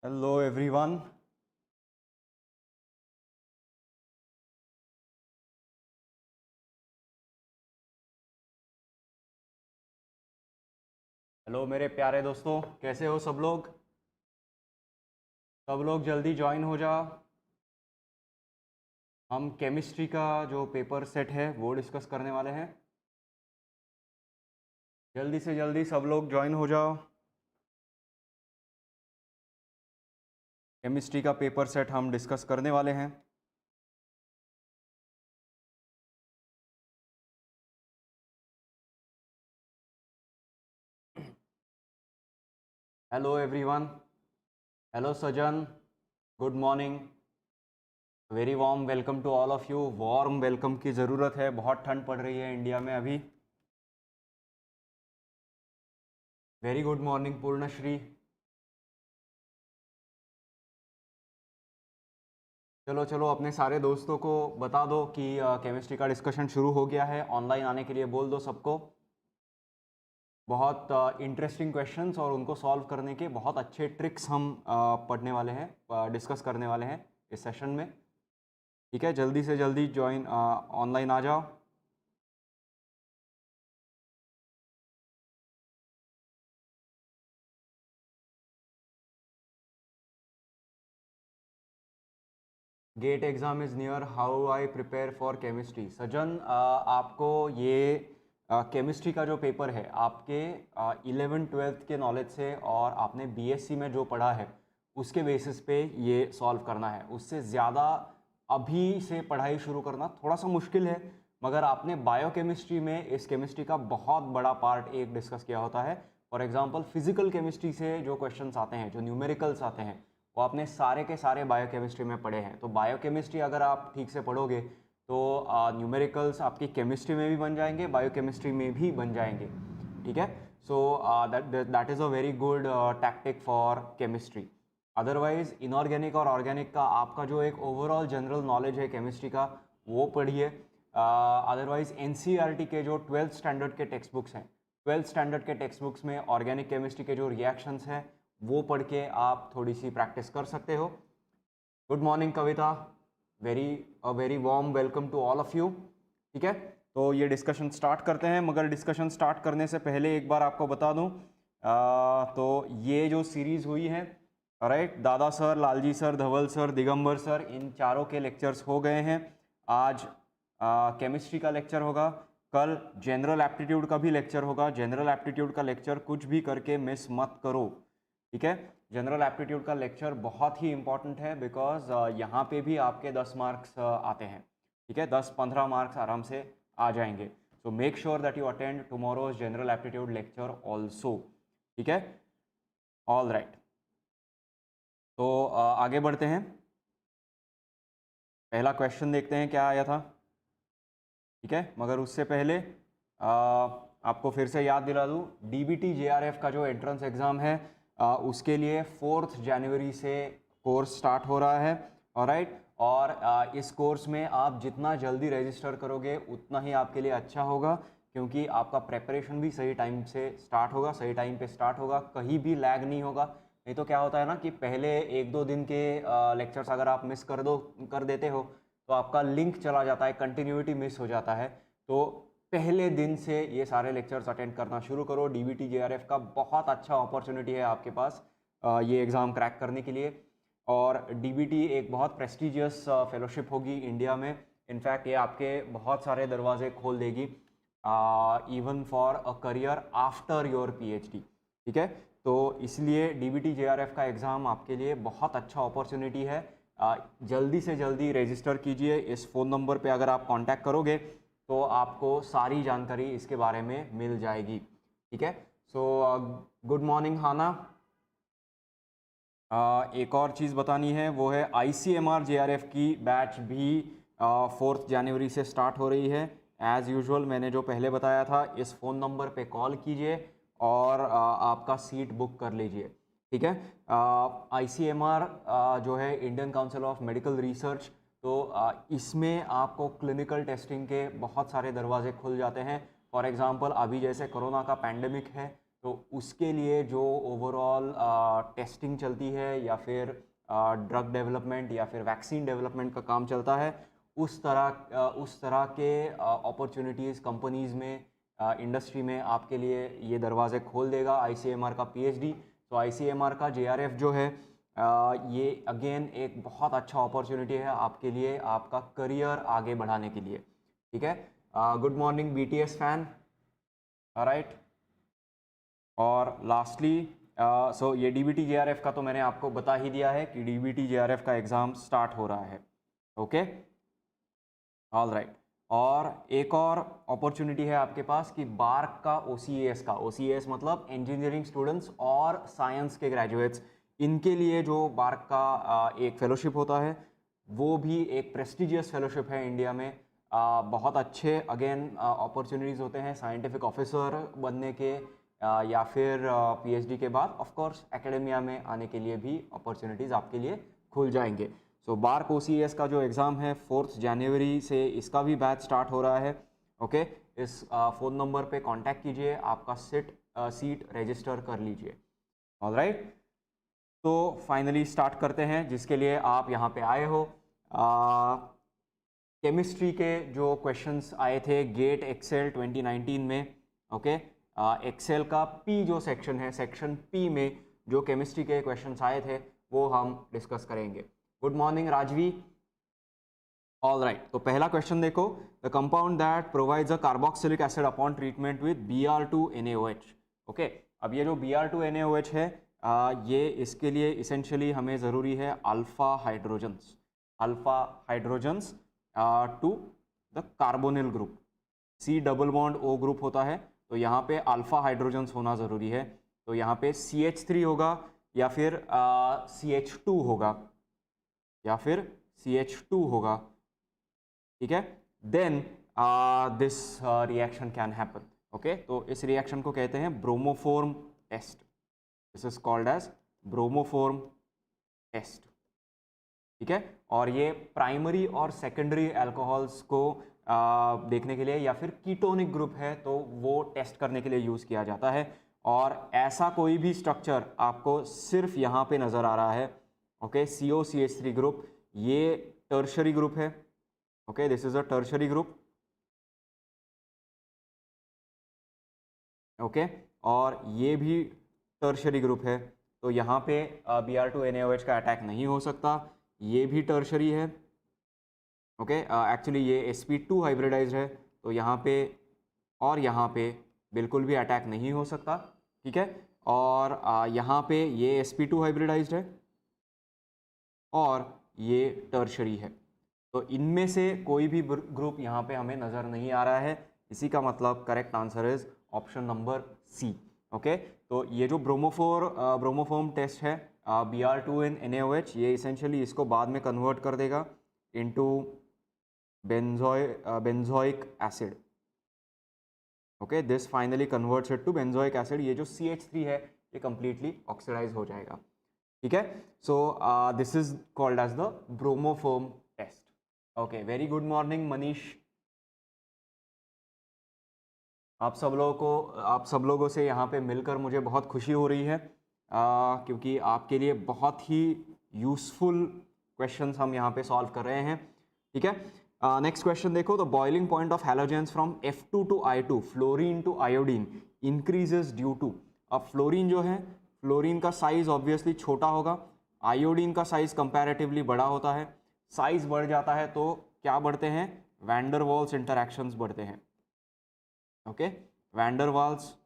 Hello everyone. Hello मेरे प्यारे दोस्तों, कैसे हो सब लोग? सब लोग जल्दी ज्वाइन हो जाओ। हम केमिस्ट्री का जो पेपर सेट है वो डिस्कस करने वाले हैं। जल्दी से जल्दी सब लोग ज्वाइन हो जाओ। केमिस्ट्री का पेपर सेट हम डिस्कस करने वाले हैं। Hello everyone. Hello Sajan. Good morning. Very warm welcome to all of you. Warm welcome की ज़रूरत है, बहुत ठंड पड़ रही है इंडिया में अभी। Very good morning Purnashree. चलो चलो अपने सारे दोस्तों को बता दो कि केमिस्ट्री का डिस्कशन शुरू हो गया है। ऑनलाइन आने के लिए बोल दो सबको। बहुत इंटरेस्टिंग क्वेश्चंस और उनको सॉल्व करने के बहुत अच्छे ट्रिक्स हम पढ़ने वाले हैं, डिस्कस करने वाले हैं इस सेशन में। ठीक है, जल्दी से जल्दी ज्वाइन ऑनलाइन आ जाओ। GATE exam is near, how I prepare for chemistry. Sajan, आपको ये केमिस्ट्री का जो पेपर है आपके 11th-12th के नॉलेज से और आपने बीएससी में जो पढ़ा है उसके बेसिस पे ये सॉल्व करना है। उससे ज़्यादा अभी से पढ़ाई शुरू करना थोड़ा सा मुश्किल है, मगर आपने बायोकेमिस्ट्री में इस केमिस्ट्री का बहुत बड़ा पार्ट एक डिस्कस किया होता है। फॉर एग्जांपल फिजिकल केमिस्ट्री से जो क्वेश्चंस आते हैं, जो न्यूमेरिकल्स आते हैं, वो आपने सारे के सारे बायोकेमिस्ट्री में पढ़े हैं। तो बायोकेमिस्ट्री अगर आप ठीक से पढ़ोगे तो न्यूमेरिकल्स आपकी केमिस्ट्री में भी बन जाएंगे, बायोकेमिस्ट्री में भी बन जाएंगे। ठीक है, so that is a very good tactic for chemistry. Otherwise inorganic और ऑर्गेनिक का आपका जो एक ओवरऑल जनरल नॉलेज है केमिस्ट्री का वो पढ़िए। अदरवाइज एनसीईआरटी के जो 12th स्टैंडर्ड के टेक्स्ट बुक्स हैं, 12th स्टैंडर्ड के टेक्स्ट बुक्स में ऑर्गेनिक केमिस्ट्री के जो रिएक्शंस हैं वो पढ़ के आप थोड़ी सी प्रैक्टिस कर सकते हो। Good morning Kavita. Very warm welcome to all of you. ठीक है, तो ये डिस्कशन स्टार्ट करते हैं, मगर डिस्कशन स्टार्ट करने से पहले एक बार आपको बता दूं, तो ये जो सीरीज़ हुई है, राइट, दादा सर, लालजी सर, धवल सर, दिगंबर सर, इन चारों के लेक्चर्स हो गए हैं। आज केमिस्ट्री का लेक्चर होगा, कल जनरल एप्टीट्यूड का भी लेक्चर होगा। जनरल एप्टीट्यूड का लेक्चर कुछ भी करके मिस मत करो। ठीक है, जनरल एप्टीट्यूड का लेक्चर बहुत ही इंपॉर्टेंट है, बिकॉज यहाँ पे भी आपके 10 मार्क्स आते हैं। ठीक है, 10-15 मार्क्स आराम से आ जाएंगे। So make sure that you attend tomorrow's general aptitude lecture also. ठीक है, ऑल राइट। तो आगे बढ़ते हैं। पहला क्वेश्चन देखते हैं क्या आया था। ठीक है, मगर उससे पहले आपको फिर से याद दिला दूँ, डीबीटी जेआरएफ का जो एंट्रेंस एग्ज़ाम है उसके लिए 4 जनवरी से कोर्स स्टार्ट हो रहा है। ऑलराइट, और इस कोर्स में आप जितना जल्दी रजिस्टर करोगे उतना ही आपके लिए अच्छा होगा, क्योंकि आपका प्रेपरेशन भी सही टाइम से स्टार्ट होगा, सही टाइम पे स्टार्ट होगा, कहीं भी लैग नहीं होगा। नहीं तो क्या होता है ना कि पहले 1-2 दिन के लेक्चर्स अगर आप मिस कर देते हो तो आपका लिंक चला जाता है, कंटिन्यूटी मिस हो जाता है। तो पहले दिन से ये सारे लेक्चर्स अटेंड करना शुरू करो। डीबीटी जेआरएफ का बहुत अच्छा अपॉर्चुनिटी है आपके पास ये एग्ज़ाम क्रैक करने के लिए। और डीबीटी एक बहुत प्रेस्टिजियस फेलोशिप होगी इंडिया में। इनफैक्ट ये आपके बहुत सारे दरवाजे खोल देगी, even for a career after your PhD. ठीक है, तो इसलिए डीबीटी जेआरएफ का एग्ज़ाम आपके लिए बहुत अच्छा अपॉर्चुनिटी है। जल्दी से जल्दी रजिस्टर कीजिए। इस फ़ोन नंबर पे अगर आप कांटेक्ट करोगे तो आपको सारी जानकारी इसके बारे में मिल जाएगी। ठीक है, सो गुड मॉर्निंग हाना। एक और चीज़ बतानी है, वो है ICMR JRF की बैच भी 4 जनवरी से स्टार्ट हो रही है। एज़ यूजुअल मैंने जो पहले बताया था, इस फ़ोन नंबर पे कॉल कीजिए और आपका सीट बुक कर लीजिए। ठीक है, ICMR जो है Indian council of medical research, तो इसमें आपको क्लिनिकल टेस्टिंग के बहुत सारे दरवाजे खुल जाते हैं। फॉर एग्ज़ाम्पल अभी जैसे कोरोना का पैंडमिक है, तो उसके लिए जो ओवरऑल टेस्टिंग चलती है या फिर ड्रग डेवलपमेंट या फिर वैक्सीन डेवलपमेंट का काम चलता है, उस तरह के अपॉर्चुनिटीज़ कंपनीज़ में, इंडस्ट्री में आपके लिए ये दरवाज़े खोल देगा आईसीएमआर का पीएचडी। तो आईसीएमआर का जेआरएफ जो है, ये अगेन एक बहुत अच्छा अपॉर्चुनिटी है आपके लिए, आपका करियर आगे बढ़ाने के लिए। ठीक है, good morning BTS fan, right. और लास्टली सो ये डीबीटी जेआरएफ का तो मैंने आपको बता ही दिया है कि डीबीटी जेआरएफ का एग्ज़ाम स्टार्ट हो रहा है। Okay, all right. और एक और अपॉर्चुनिटी है आपके पास कि बार्क का ओसीएस का, ओसीएस मतलब इंजीनियरिंग स्टूडेंट्स और साइंस के ग्रेजुएट्स, इनके लिए जो बार्क का एक फेलोशिप होता है, वो भी एक प्रेस्टिजियस फेलोशिप है इंडिया में। बहुत अच्छे अगेन अपॉर्चुनिटीज़ होते हैं साइंटिफिक ऑफिसर बनने के, या फिर पीएचडी के बाद ऑफ कोर्स एकेडमिया में आने के लिए भी अपॉर्चुनिटीज़ आपके लिए खुल जाएंगे। सो बार्क ओसीएस का जो एग्ज़ाम है 4 जनवरी से इसका भी बैच स्टार्ट हो रहा है। ओके, इस फ़ोन नंबर पे कांटेक्ट कीजिए, आपका सीट रजिस्टर कर लीजिए। ऑल राइट, तो फाइनली स्टार्ट करते हैं जिसके लिए आप यहाँ पे आए हो। केमिस्ट्री के जो क्वेश्चंस आए थे गेट एक्सेल 2019 में, ओके, एक्सेल का पी जो सेक्शन है, सेक्शन पी में जो केमिस्ट्री के क्वेश्चंस आए थे वो हम डिस्कस करेंगे। Good morning Rajvi. All right, तो पहला क्वेश्चन देखो, the compound that provides a carboxylic acid upon treatment with Br2NaOH। Okay, अब ये जो Br2NaOH है, ये इसके लिए इसेंशियली हमें ज़रूरी है alpha hydrogens to the carbonyl group. C double bond O group होता है, तो यहाँ पे अल्फ़ा हाइड्रोजन्स होना ज़रूरी है। तो यहाँ पे CH3 होगा या फिर CH2 होगा या फिर CH2 होगा। ठीक है, then this reaction can happen. Okay, तो इस रिएक्शन को कहते हैं bromoform test. This is called as bromoform test. ठीक है, और ये प्राइमरी और सेकेंडरी अल्कोहल्स को देखने के लिए या फिर कीटोनिक ग्रुप है तो वो टेस्ट करने के लिए यूज़ किया जाता है। और ऐसा कोई भी स्ट्रक्चर आपको सिर्फ यहाँ पे नज़र आ रहा है, ओके, COCH3 ग्रुप, ये टर्शरी ग्रुप है। Okay, this is a tertiary group. Okay, और ये भी टर्शरी ग्रुप है, तो यहाँ पे Br2NaOH का अटैक नहीं हो सकता। ये भी टर्शरी है। ओके, एक्चुअली ये sp2 हाइब्रिडाइज्ड है, तो यहाँ पे और यहाँ पे बिल्कुल भी अटैक नहीं हो सकता। ठीक है, और यहाँ पे ये sp2 हाइब्रिडाइज्ड है और ये टर्शरी है, तो इनमें से कोई भी ग्रुप यहाँ पे हमें नज़र नहीं आ रहा है। इसी का मतलब correct answer is option number C. Okay, तो ये जो ब्रोमोफॉर्म टेस्ट है Br2NaOH, ये इसेंशियली इसको बाद में कन्वर्ट कर देगा into benzoic acid. Okay, this finally converts it to benzoic acid. ये जो CH3 है ये कंप्लीटली ऑक्सीडाइज हो जाएगा। ठीक है, so this is called as the bromoform test. Okay, very good morning Manish. आप सब लोगों से यहाँ पे मिलकर मुझे बहुत खुशी हो रही है, क्योंकि आपके लिए बहुत ही यूज़फुल क्वेश्चंस हम यहाँ पे सॉल्व कर रहे हैं। ठीक है, नेक्स्ट क्वेश्चन देखो, the boiling point of halogens from F2 to I2, fluorine to iodine, increases due to. अब फ्लोरीन जो है, फ्लोरीन का साइज ऑब्वियसली छोटा होगा, आयोडीन का साइज कंपैरेटिवली बड़ा होता है। साइज बढ़ जाता है तो क्या बढ़ते हैं, वैंडर वाल्स इंटरैक्शंस बढ़ते हैं। ओके, वैंडर वाल्स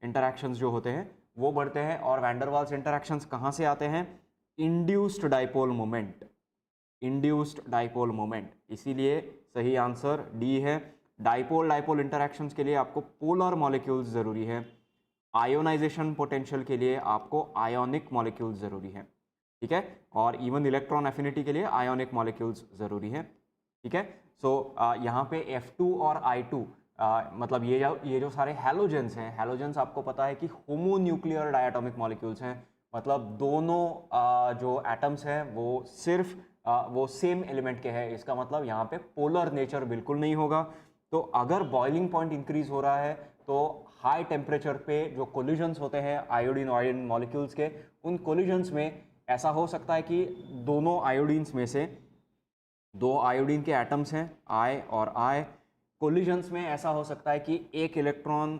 इंटरैक्शंस जो होते हैं वो बढ़ते हैं, और वैंडर वाल्स इंटरैक्शंस कहाँ से आते हैं, induced dipole moment, induced dipole moment. इसीलिए सही आंसर डी है। डाइपोल डाइपोल इंटरैक्शंस के लिए आपको पोलर मॉलिक्यूल्स ज़रूरी है, आयोनाइजेशन पोटेंशियल के लिए आपको आयोनिक मॉलिक्यूल्स ज़रूरी है। ठीक है, और इवन इलेक्ट्रॉन एफिनिटी के लिए आयोनिक मॉलिक्यूल्स ज़रूरी है। ठीक है, सो यहाँ पे F2 और I2, मतलब ये जो सारे हैलोजेंस हैं, हैलोजेंस आपको पता है कि होमोन्यूक्लियर डायटोमिक मॉलिक्यूल्स हैं, मतलब दोनों जो एटम्स हैं वो सिर्फ वो सेम एलिमेंट के हैं। इसका मतलब यहाँ पे पोलर नेचर बिल्कुल नहीं होगा। तो अगर बॉइलिंग पॉइंट इंक्रीज हो रहा है तो हाई टेम्परेचर पे जो कोलिजन्स होते हैं आयोडीन आयोडीन मॉलिक्यूल्स के, उन कोलिजन्स में ऐसा हो सकता है कि दोनों आयोडीन्स में से दो आयोडीन के एटम्स हैं I और I, कोलिजन्स में ऐसा हो सकता है कि एक electron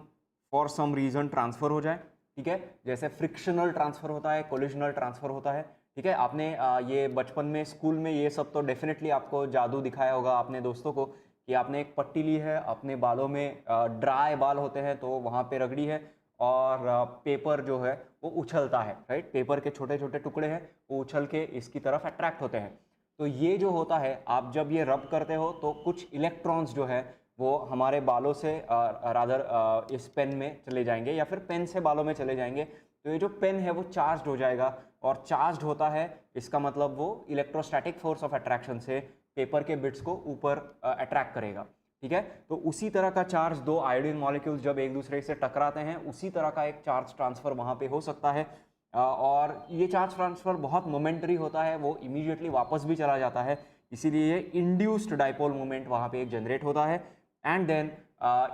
for some reason transfer हो जाए, ठीक है, जैसे फ्रिक्शनल ट्रांसफर होता है, कोलिजनल ट्रांसफर होता है, ठीक है। आपने ये बचपन में स्कूल में ये सब तो डेफिनेटली आपको जादू दिखाया होगा अपने दोस्तों को कि आपने एक पट्टी ली है, अपने बालों में ड्राई बाल होते हैं तो वहाँ पे रगड़ी है और पेपर जो है वो उछलता है, राइट, पेपर के छोटे छोटे टुकड़े हैं वो उछल के इसकी तरफ अट्रैक्ट होते हैं। तो ये जो होता है, आप जब ये रब करते हो तो कुछ इलेक्ट्रॉन्स जो है वो हमारे बालों से रादर इस पेन में चले जाएंगे या फिर पेन से बालों में चले जाएंगे। तो ये जो पेन है वो चार्ज्ड हो जाएगा, और चार्ज्ड होता है इसका मतलब वो इलेक्ट्रोस्टैटिक फोर्स ऑफ अट्रैक्शन से पेपर के बिट्स को ऊपर अट्रैक्ट करेगा, ठीक है। तो उसी तरह का चार्ज दो आयोडीन मॉलिक्यूल्स जब एक दूसरे से टकराते हैं, उसी तरह का एक चार्ज ट्रांसफर वहाँ पे हो सकता है, और ये चार्ज ट्रांसफर बहुत मोमेंटरी होता है, वो इमीडिएटली वापस भी चला जाता है, इसीलिए इंड्यूस्ड डाइपोल मोमेंट वहाँ पे एक जनरेट होता है। And then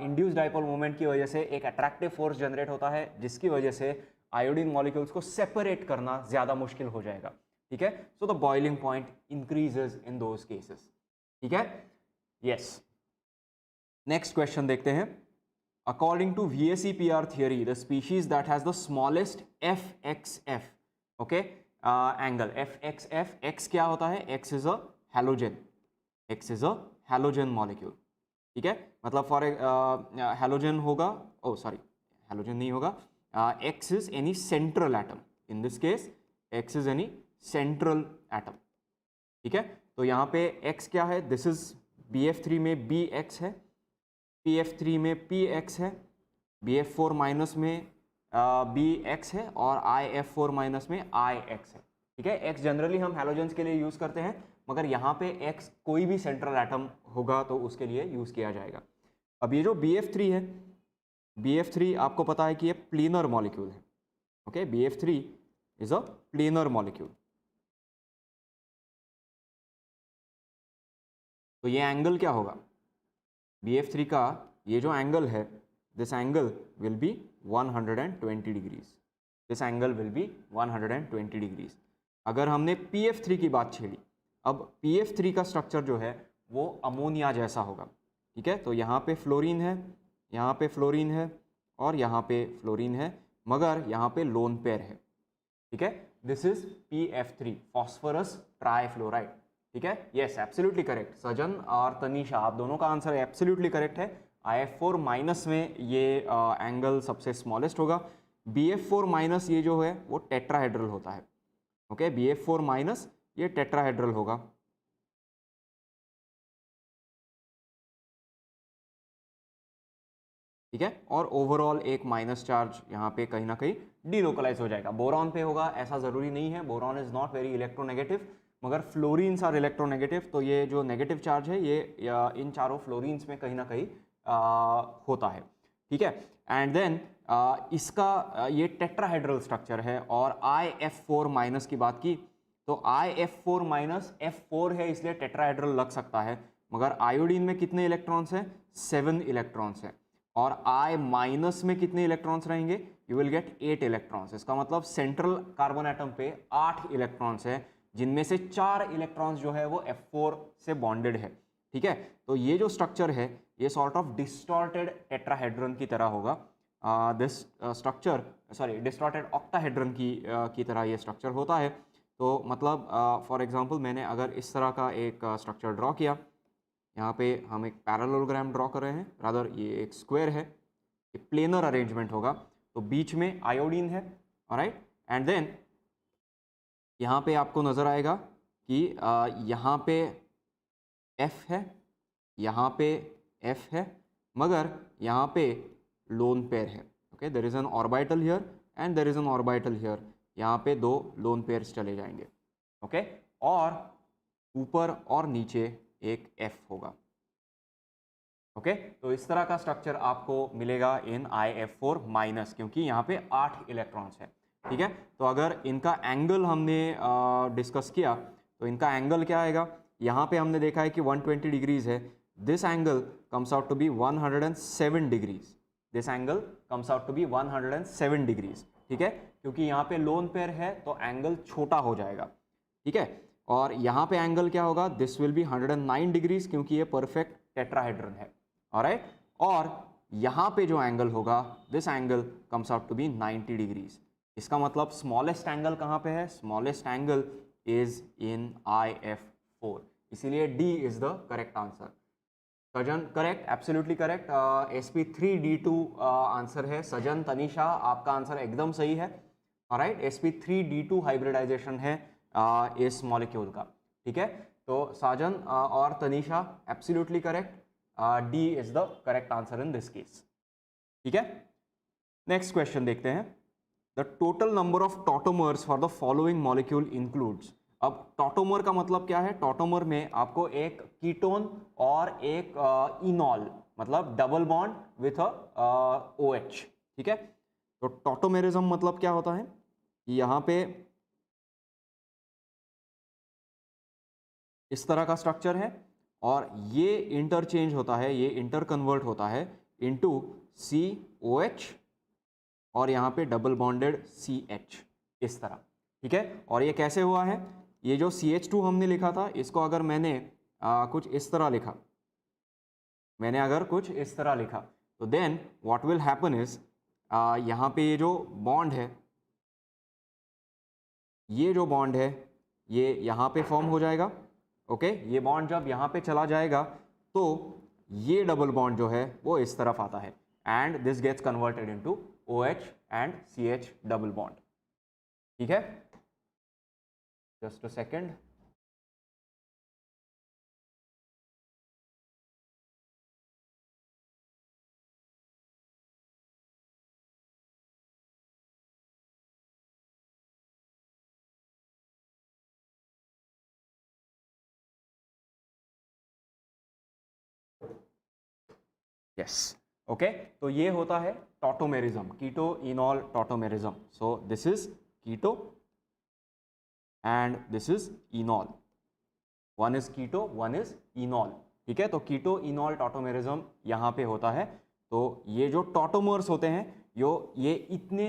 induced dipole moment की वजह से एक अट्रैक्टिव फोर्स जनरेट होता है, जिसकी वजह से आयोडीन मॉलिक्यूल्स को सेपरेट करना ज़्यादा मुश्किल हो जाएगा, ठीक है। So the boiling point increases in those cases, ठीक है। यस, नेक्स्ट क्वेश्चन देखते हैं। According to VSEPR theory, the species that has the smallest FXF, okay, angle FXF, X क्या होता है? X is a halogen, X is a halogen molecule, ठीक है। मतलब फॉर हैलोजन होगा, ओ सॉरी हैलोजन नहीं होगा, X is any central atom, in this case X is any central atom, ठीक है। तो यहाँ पे X क्या है? This is BF3 में BX है, PF3 में PX है, BF4 माइनस में BX है और IF4 माइनस में IX है, ठीक है। X जनरली हम हैलोजेंस के लिए यूज़ करते हैं, मगर यहाँ पे X कोई भी सेंट्रल एटम होगा तो उसके लिए यूज़ किया जाएगा। अब ये जो BF3 है, BF3 आपको पता है कि ये प्लेनर मॉलिक्यूल है, okay, BF3 is a planar molecule. तो ये एंगल क्या होगा? BF3 का ये जो एंगल है, this angle will be 120 degrees, this angle will be 120 degrees. अगर हमने PF3 की बात छेड़ी, अब PF3 का स्ट्रक्चर जो है वो अमोनिया जैसा होगा, ठीक है। तो यहाँ पे फ्लोरीन है, यहाँ पे फ्लोरीन है और यहाँ पे फ्लोरीन है, मगर यहाँ पे लोन पेयर है, ठीक है। This is PF3, phosphorus trifluoride, ठीक है। Yes, absolutely correct. सजन और तनीषा, आप दोनों का आंसर एब्सोल्युटली करेक्ट है। IF4 माइनस में ये एंगल सबसे स्मॉलेस्ट होगा। BF4 माइनस ये जो है वो टेट्राहेड्रल होता है, ओके, BF4 माइनस ये टेट्राहेड्रल होगा, ठीक है। और ओवरऑल एक माइनस चार्ज यहाँ पे कहीं ना कहीं डीलोकलाइज हो जाएगा। बोरॉन पे होगा ऐसा ज़रूरी नहीं है, boron is not very electronegative, मगर फ्लोरीन्स आर इलेक्ट्रोनेगेटिव, तो ये जो नेगेटिव चार्ज है ये इन चारों फ्लोरीन्स में कहीं ना कहीं होता है, ठीक है। एंड देन इसका ये टेट्राहेड्रल स्ट्रक्चर है। और IF4 माइनस की बात की तो IF4 माइनस F4 है इसलिए टेट्राहेड्रल लग सकता है, मगर आयोडीन में कितने इलेक्ट्रॉन्स हैं? 7 इलेक्ट्रॉन्स हैं। और I माइनस में कितने इलेक्ट्रॉन्स रहेंगे? You will gate 8 electrons. इसका मतलब सेंट्रल कार्बन एटम पे 8 इलेक्ट्रॉन्स है, जिनमें से 4 इलेक्ट्रॉन्स जो है वो F4 से बॉन्डेड है, ठीक है। तो ये जो स्ट्रक्चर है ये सॉर्ट ऑफ डिस्टॉर्टेड टेट्राहेड्रन की तरह होगा, this structure sorry distorted octahedron की तरह ये स्ट्रक्चर होता है। तो मतलब फॉर एग्जांपल मैंने अगर इस तरह का एक स्ट्रक्चर ड्रॉ किया, यहाँ पे हम एक पैरेललोग्राम ड्रॉ कर रहे हैं, रादर ये एक स्क्वायर है, ये प्लेनर अरेंजमेंट होगा, तो बीच में आयोडीन है, ऑलराइट। एंड देन यहाँ पे आपको नज़र आएगा कि यहाँ पे F है, यहाँ पे F है, मगर यहाँ पे लोन पेयर है, okay, there is an orbital here and there is an orbital here, यहाँ पे 2 लोन पेयर्स चले जाएंगे, ओके, और ऊपर और नीचे एक F होगा, ओके। तो इस तरह का स्ट्रक्चर आपको मिलेगा इन IF4 माइनस, क्योंकि यहाँ पे 8 इलेक्ट्रॉन्स है, ठीक है। तो अगर इनका एंगल हमने डिस्कस किया तो इनका एंगल क्या आएगा? यहाँ पे हमने देखा है कि 120 डिग्रीज है, this angle comes out to be 107 degrees, this angle comes out to be 107 degrees, ठीक है, क्योंकि यहाँ पे लोन पेयर है तो एंगल छोटा हो जाएगा, ठीक है। और यहाँ पे एंगल क्या होगा, दिस विल बी 109 डिग्रीज, क्योंकि ये परफेक्ट टेट्राहेड्रन है, ऑलराइट। और यहाँ पे जो एंगल होगा, this angle comes out to be 90 degrees. इसका मतलब स्मॉलेस्ट एंगल कहाँ पे है, smallest angle is in IF4, इसीलिए D is the correct answer. Sajjan correct, absolutely correct, sp3d2 answer है। सजन, तनिषा, आपका आंसर एकदम सही है, ऑलराइट। sp3d2 हाइब्रिडाइजेशन है इस मॉलिक्यूल का, ठीक है। तो साजन और Tanisha absolutely correct, D is the correct answer in this case, ठीक है। नेक्स्ट क्वेश्चन देखते हैं। The total number of tautomers for the following molecule includes. अब टॉटोमर का मतलब क्या है, टॉटोमर में आपको एक कीटोन और एक इनॉल, मतलब डबल बॉन्ड विथ OH, ठीक है। तो टॉटोमेरिज्म मतलब क्या होता है, यहाँ पे इस तरह का स्ट्रक्चर है और ये इंटरचेंज होता है, ये इंटर कन्वर्ट होता है इनटू COH और यहाँ पे डबल बॉन्डेड CH, इस तरह, ठीक है। और ये कैसे हुआ है, ये जो CH2 हमने लिखा था, इसको अगर मैंने कुछ इस तरह लिखा, तो then what will happen is, यहाँ पे ये जो बॉन्ड है, ये यहाँ पे फॉर्म हो जाएगा, ओके। ये बॉन्ड जब यहाँ पे चला जाएगा तो ये डबल बॉन्ड जो है वो इस तरफ आता है and this gets converted into OH and CH double bond, ठीक है। Just a second. Yes, okay. तो ये होता है tautomerism, keto enol tautomerism. So this is keto and this is enol, one is keto, one is enol, ठीक है। तो कीटो enol tautomerism यहाँ पे होता है। तो ये जो टॉटोमर्स होते हैं, ये इतने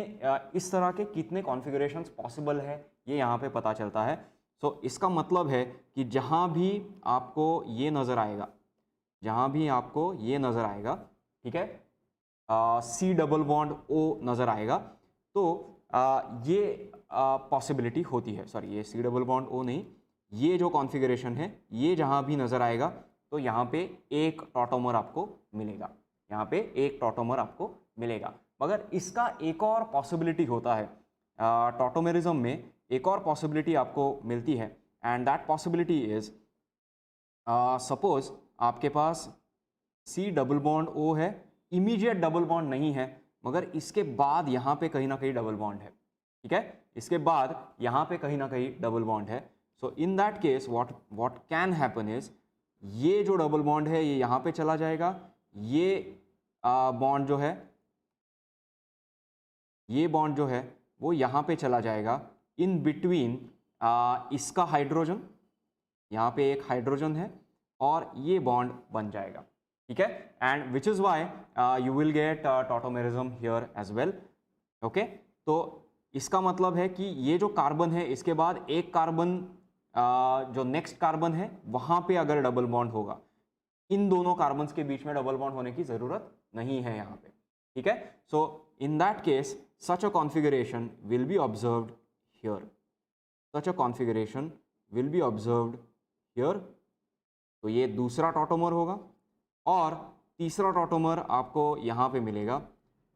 इस तरह के कितने कॉन्फ़िगरेशंस पॉसिबल है, ये यहाँ पे पता चलता है। सो इसका मतलब है कि जहाँ भी आपको ये नज़र आएगा, ठीक है, C डबल बॉन्ड O नज़र आएगा, तो ये पॉसिबिलिटी होती है, सॉरी ये C डबल बॉन्ड O नहीं, ये जो कॉन्फ़िगरेशन है, ये जहाँ भी नज़र आएगा तो यहाँ पे एक टॉटोमर आपको मिलेगा, मगर इसका एक और पॉसिबिलिटी होता है, टॉटोमेरिज्म में एक और पॉसिबिलिटी आपको मिलती है, and that possibility is, suppose आपके पास C डबल बॉन्ड O है, इमीडिएट डबल बॉन्ड नहीं है, मगर इसके बाद यहाँ पे कहीं ना कहीं डबल बॉन्ड है, ठीक है, इसके बाद यहाँ पे कहीं ना कहीं डबल बॉन्ड है। So in that case what can happen is, ये जो डबल बॉन्ड है ये यहाँ पे चला जाएगा, ये बॉन्ड जो है वो यहाँ पे चला जाएगा, इन बिटवीन इसका हाइड्रोजन, यहाँ पे एक हाइड्रोजन है और ये बॉन्ड बन जाएगा, ठीक है। And which is why you will get tautomerism here as well, okay. तो इसका मतलब है कि ये जो कार्बन है, इसके बाद एक कार्बन, जो नेक्स्ट कार्बन है वहाँ पे अगर डबल बॉन्ड होगा, इन दोनों कार्बन्स के बीच में डबल बॉन्ड होने की ज़रूरत नहीं है यहाँ पे, ठीक है। So in that case such a configuration will be observed here, तो ये दूसरा टॉटोमर होगा और तीसरा टॉटोमर आपको यहाँ पे मिलेगा,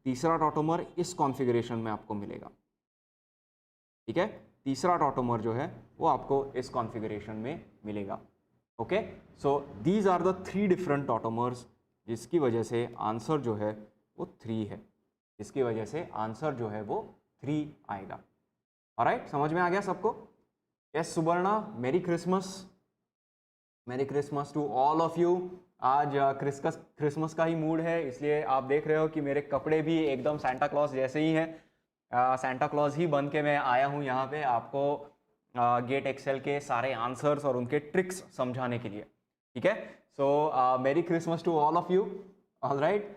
तीसरा टॉटोमर इस कॉन्फ़िगरेशन में आपको मिलेगा, ठीक है। तीसरा टॉटोमर जो है वो आपको इस कॉन्फ़िगरेशन में मिलेगा, okay. So these are the 3 different tautomers, जिसकी वजह से आंसर जो है वो 3 है, इसकी वजह से आंसर जो है वो 3 आएगा, ऑलराइट। समझ में आ गया सबको? यस सुवर्णा, मेरी Christmas to all of you. आज क्रिसमस का ही मूड है, इसलिए आप देख रहे हो कि मेरे कपड़े भी एकदम सांता क्लॉज जैसे ही हैं, सांता क्लॉज ही बन के मैं आया हूँ यहाँ पे आपको गेट एक्सेल के सारे आंसर्स और उनके ट्रिक्स समझाने के लिए, ठीक है। So merry Christmas to all of you, alright.